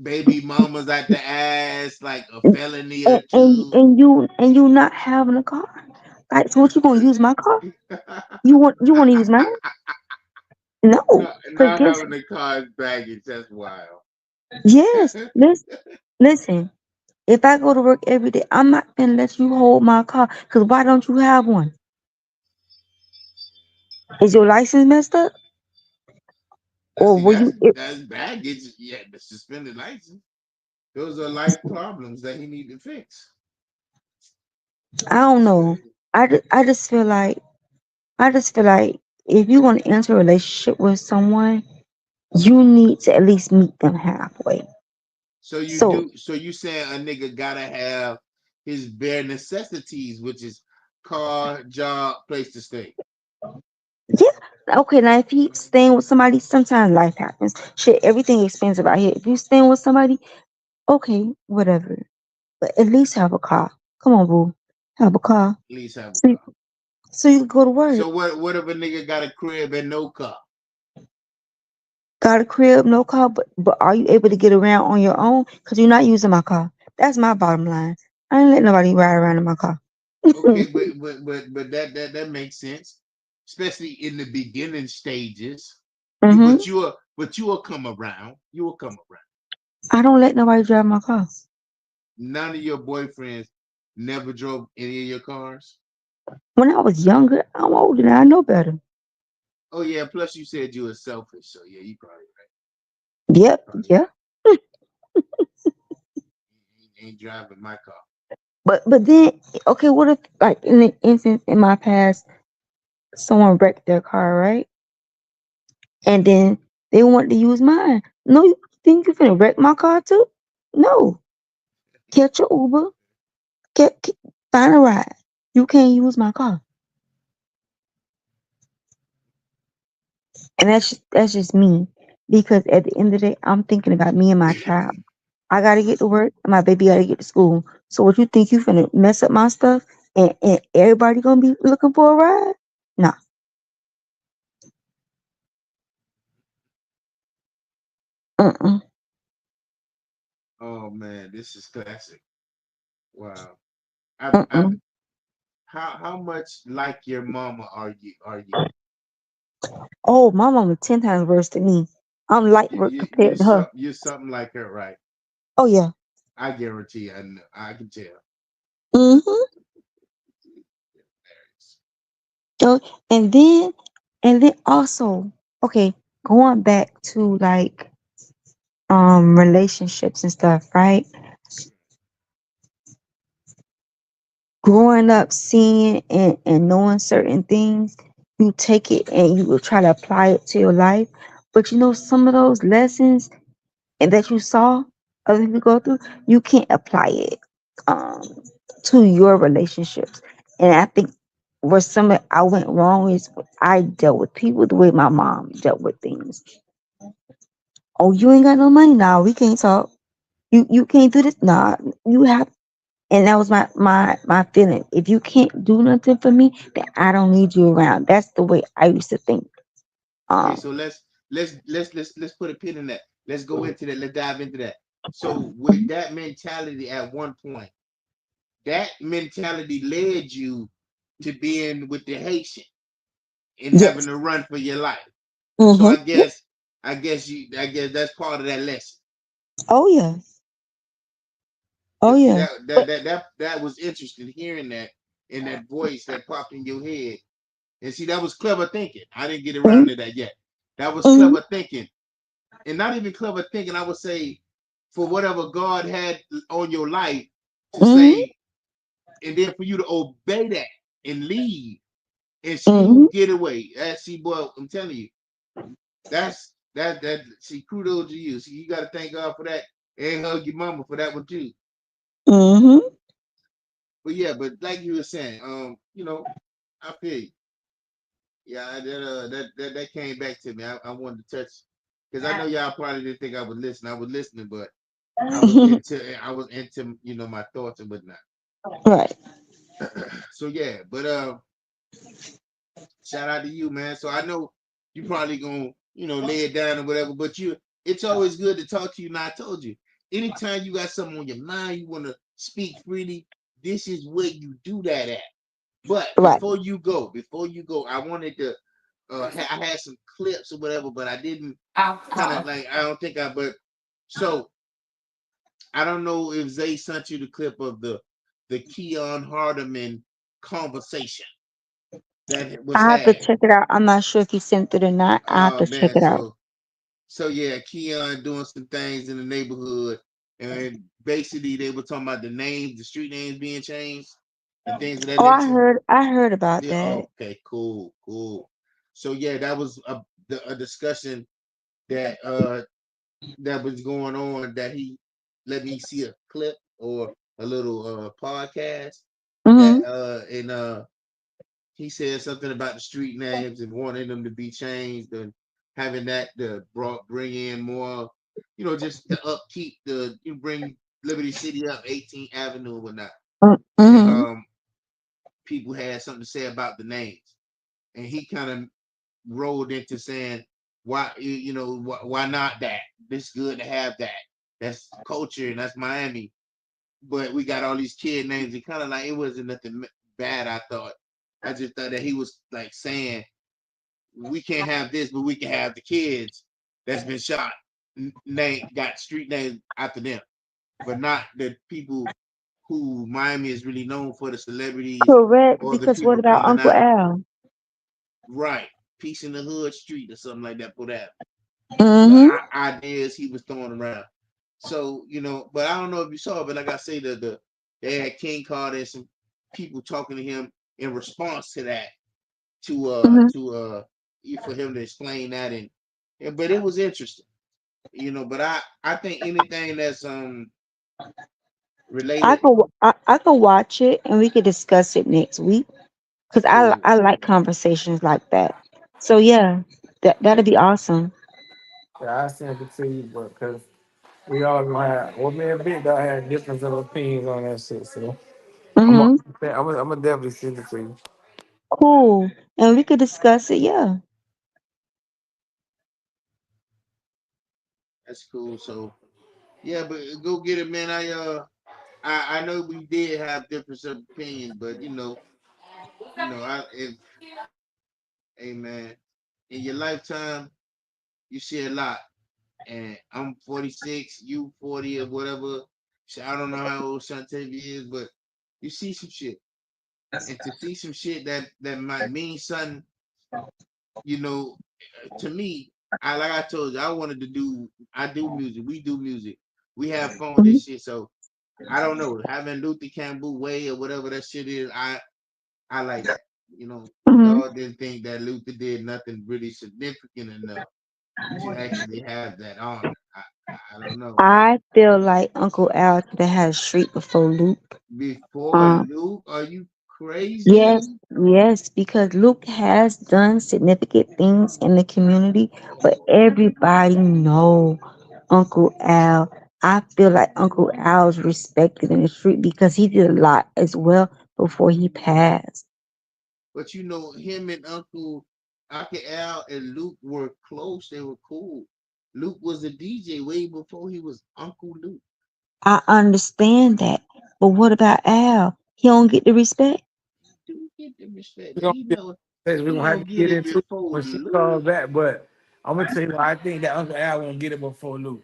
baby mamas at the ass, like a felony or two. And you not having a car. Like, so what you gonna use my car? You want to use mine? No, not, because not guess having a car is baggage. That's wild. yes, listen. If I go to work every day, I'm not gonna let you hold my car. Because why don't you have one? Is your license messed up? I Or see were that's you? that's baggage. Yeah, the suspended license. Those are life problems that he need to fix. I don't know. I just feel like if you want to enter a relationship with someone, You need to at least meet them halfway. So you So do. So you saying a nigga gotta have his bare necessities, which is car, job, place to stay. yeah, okay. Now if he's staying with somebody, sometimes life happens. Shit, everything expensive out here. If you staying with somebody, okay, whatever. But at least have a car. Come on, boo, have a car. At least have a So you, car. so you can go to work. So what if a nigga got a crib and no car? Got a crib, no car, but are you able to get around on your own? Cause you're not using my car. That's my bottom line. I ain't letting nobody ride around in my car. Okay, but that makes sense, especially in the beginning stages. You hmm but you will come around. You will come around. I don't let nobody drive my car. None of your boyfriends never drove any of your cars. When I was younger, I'm older now. I know better. Oh yeah. Plus you said you were selfish, so yeah, you probably right. Yep, Probably yeah. ain't driving my car. But then, okay, what if like in the instance in my past, someone wrecked their car, right? And then they wanted to use mine. No, you think you finna wreck my car too? No. Catch your Uber. Get find a ride. You can't use my car. And that's just me. Because at the end of the day, I'm thinking about me and my child. I gotta get to work and my baby gotta get to school. So what you think you finna mess up my stuff and everybody gonna be looking for a ride? No. Mm-mm. Oh man, this is classic. Wow. I Mm-mm. how much like your mama are you? Are you? Oh, my mama 10 times worse than me. I'm light work compared to her. You're something like her, right? Oh yeah. I guarantee. I know. I can tell. Mm-hmm. So, and then also, okay, going back to like relationships and stuff, right? Growing up seeing and knowing certain things, you take it and you will try to apply it to your life. But you know, some of those lessons and that you saw other people go through, you can't apply it um to your relationships. And I think where some of I went wrong is I dealt with people the way my mom dealt with things. Oh, you ain't got no money now. We can't talk. You can't do this. Nah, you have. And that was my feeling. If you can't do nothing for me, then I don't need you around. That's the way I used to think. Okay, Um, so let's put a pin in that. Let's go into that. Let's dive into that. So with that mentality at one point, that mentality led you to being with the Haitian and having yes. to run for your life. So Mm-hmm. I guess that's part of that lesson. Oh yeah. Oh See yeah. But that was interesting hearing that in that voice that popped in your head. And see, that was clever thinking. I didn't get around mm-hmm. to that yet. That was clever thinking. And not even clever thinking, I would say, for whatever God had on your life to Mm-hmm. say, and then for you to obey that and leave and Mm-hmm. smooth getaway. See, boy, I'm telling you, that see, kudos to you. See, you gotta thank God for that and hug your mama for that one too. Mm-hmm. But yeah, but like you were saying, I feel you. Yeah, that came back to me. I wanted to touch because I know y'all probably didn't think I was listening. I was listening, but I was into my thoughts and whatnot. Right. So yeah, but shout out to you, man. So I know you probably gonna lay it down or whatever, but it's always good to talk to you. And I told you, anytime you got something on your mind, you want to speak freely. This is where you do that at. But Right. before you go, I wanted to. I had some clips or whatever, but I didn't kind of like. I don't think I. But so I don't know if Zay sent you the clip of the Keon Hardeman conversation that was I have to had. check it out. I'm not sure if he sent it or not. I have Oh to check man, it out. so yeah, Keon doing some things in the neighborhood, and basically they were talking about the street names being changed, and things of that Oh, nature. I heard about Yeah. that. Okay. Cool. So yeah, that was a discussion that that was going on that he let me see a clip or a little podcast that Mm-hmm. and he said something about the street names and wanting them to be changed and having that to bring in more, just to upkeep you bring Liberty City up 18th Avenue and whatnot. And Mm-hmm. people had something to say about the names, and he kind of rolled into saying, why why not that? It's good to have that. That's culture and that's Miami. But we got all these kid names. And kind of like it wasn't nothing bad. I thought. I just thought that he was like saying we can't have this, but we can have the kids that's been shot. Got street names after them, but not the people who Miami is really known for, the celebrities Correct. or the Because what people about coming Uncle out. Al? Right. Peace in the Hood Street or something like that for that. The Mm-hmm. ideas he was throwing around. So, but I don't know if you saw it, but like I say, they had King Carter and some people talking to him in response to that, Mm-hmm. for him to explain that but it was interesting, but I think anything that's related I could watch it and we could discuss it next week. Cause cool. I like conversations like that. So yeah, that'd be awesome. Yeah, I sent it to you, but because we all gonna have, well, me and Big Dog had difference of opinions on that shit. So Mm-hmm. I'm gonna definitely send it to you. Cool. And we could discuss it. Yeah. That's cool. So yeah, but go get it, man. I know we did have difference of opinions, but I if hey man, in your lifetime you see a lot, and I'm 46, you 40 or whatever. So I don't know how old Shantae is, but you see some shit, and to see some shit that might mean something, you know, to me, like I told you, I do music, we do music, we have fun with Mm-hmm. this shit. So I don't know, having Luther Campbell Way or whatever that shit is, I like that. Mm-hmm. Dog didn't think that Luther did nothing really significant enough to actually have that honor. I don't know, man. I feel like Uncle Al could have had a street before Luke. Before Um. Luke, are you Yes. crazy? Yes. Because Luke has done significant things in the community, but everybody know Uncle Al. I feel like Uncle Al's respected in the street because he did a lot as well before he passed. But him and Uncle Al and Luke were close. They were cool. Luke was a DJ way before he was Uncle Luke. I understand that. But what about Al? He don't get the respect? Do get the respect. We're gonna we're He gonna have don't to get get it into it before when she Luke. calls back, but I'm gonna tell you what I think that Uncle Al gonna get it before Luke.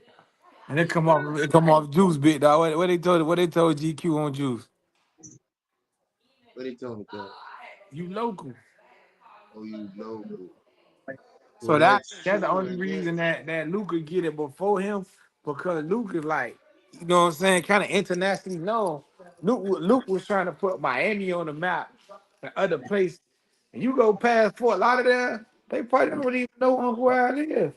And it come off Juice Big Dog. What they told GQ on Juice? But he told me, cuz, You local. oh, you local. So Well, that's that's that's the true, only I reason guess. that Luke could get it before him, because Luke is like, you know what I'm saying, kind of internationally known. Luke was trying to put Miami on the map and other places. And you go past Fort Lauderdale, they probably don't even know Uncle Al is.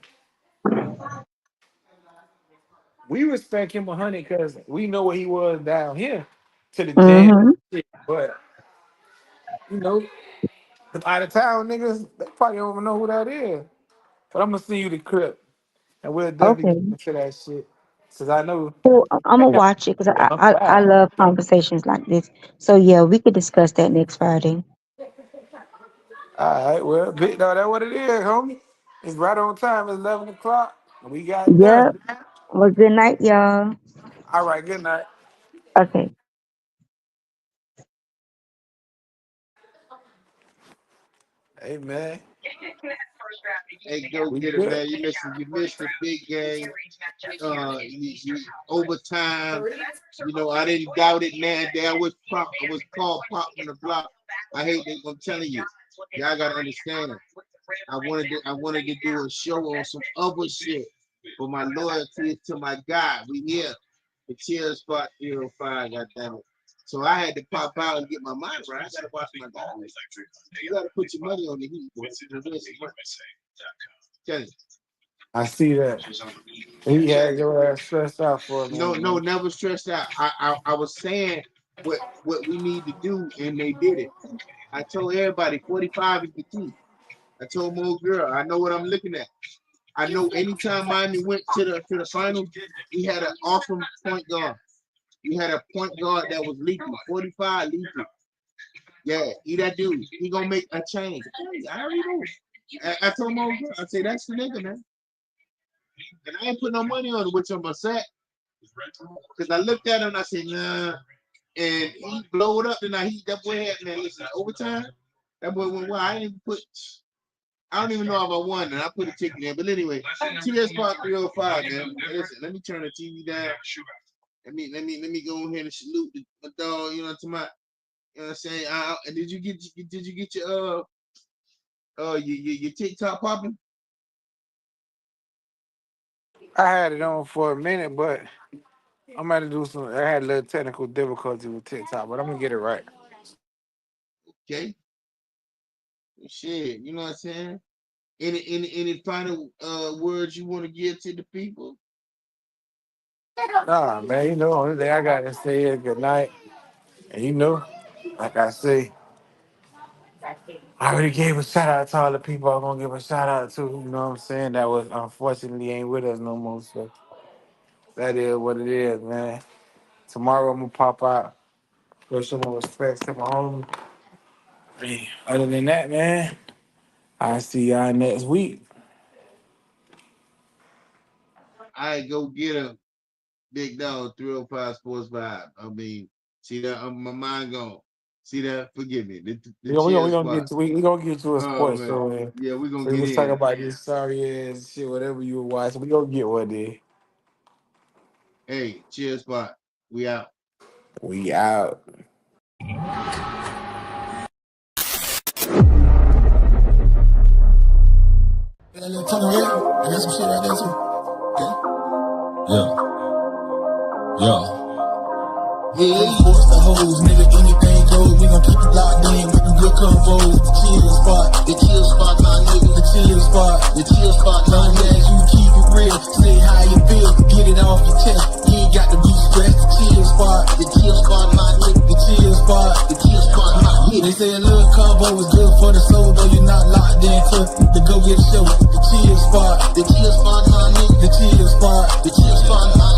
We respect him 100 because we know what he was down here to the jam Mm-hmm. shit. But you know, the out of town niggas, they probably don't even know who that is. But I'm gonna send you the clip, and we'll definitely get Okay. into that shit. Cause I know Cool. I'm gonna that watch it because Uncle I Al. love conversations like this. So yeah, we could discuss that next Friday. All right, well, big dog, that's what it is, homie. It's right on time. It's 11 o'clock. We got it Yep. done. Well, good night, y'all. All right, good night. Okay. Hey man, Hey, go we get it, good. man. You missed the big game. Overtime. I didn't doubt it, man. I was called pop from the block. I'm telling you, y'all gotta understand. I wanted to do a show on some other shit, but my loyalty is to my God. We here. The chill spot 05, goddammit. So I had to pop out and get my mind right. I gotta watch my God. You gotta put your money on the heat, boy. Tell you. I see that. He had your ass stressed out for a No, minute, no, man. never stressed out. I was saying what we need to do, and they did it. I told everybody 45 is the key. I told my old girl, I know what I'm looking at. I know anytime Miami went to the finals, we had an awesome point guard. We had a point guard that was lethal, 45 lethal. Yeah, that dude. He gonna make a change. I already know. I told my old girl, I say that's the nigga, man. And I ain't put no money on it, which I'm upset. Because I looked at him and I said, nah. And he blew it up, and I heat that boy had, man, listen, overtime, that boy went wild. I don't even know if I won, and I put a ticket in. But anyway, TS Spot 305, man. Listen, let me turn the TV down. Let me go ahead and salute my dog. You know what I'm talking about? You know what I'm saying? Did you get your TikTok popping? I had it on for a minute, but I'm about to do some. I had a little technical difficulty with TikTok, but I'm gonna get it right. Okay. Shit, you know what I'm saying? Any final words you want to give to the people? Nah, man, you know, only thing I got to say is good night. And you know, like I say, I already gave a shout out to all the people I'm gonna give a shout out to. You know what I'm saying? That was unfortunately ain't with us no more. So that is what it is, man. Tomorrow I'm gonna pop out. Show some more respect to my homie. Hey, other than that, man, I'll see y'all next week. I go get him. Big dog, 305 Sports Vibe. I mean, see that? My mind gone. See that? Forgive me. The chill spot. We gonna get to a Oh sports man. show, man. Yeah, we're gonna So we get was talking in. about this sorry ass shit, whatever you were watching. We gonna get one day. Hey, chill spot. We out. We out. That little tunnel here, I got some shit right there too. Okay. Yeah. Yeah. Yeah, sports the hoes, nigga, anything goes. We gon' keep it locked in with them good convos. The chill spot, my nigga, the chill spot, long as you keep it real. Say how you feel, get it off your chest. You ain't got to be stressed. The chill spot, my nigga, the chill spot, my nigga. They say a little combo is good for the soul, though you're not locked in to go get a show. The chill spot, my nigga, the chill spot, my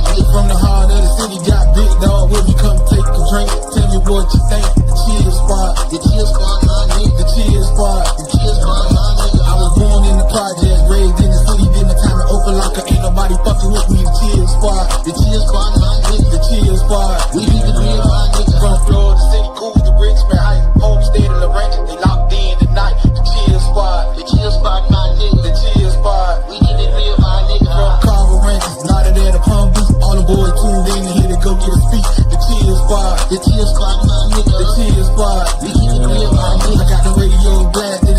nigga. From the heart of the city, got big dog with me. Come take a drink, tell me what you think. The chill spot, my nigga, the chill spot, my nigga. I was born in the project, raised in the city, then the time to open locker, ain't nobody fucking with me. The chill spot, my nigga, the chill spot. We need to be my nigga. From Florida City, cool to Richmond, Heights, Homestead and Lorraine, they locked in tonight. The chill spot, my nigga, the chill spot. We need to be my nigga. From Carver Ranches, Lauderdale there to Palm Beach, all the boys tuned in and here to go get a speech. The chill spot, my nigga, the chill spot. We need to be my nigga. I got the radio blasting.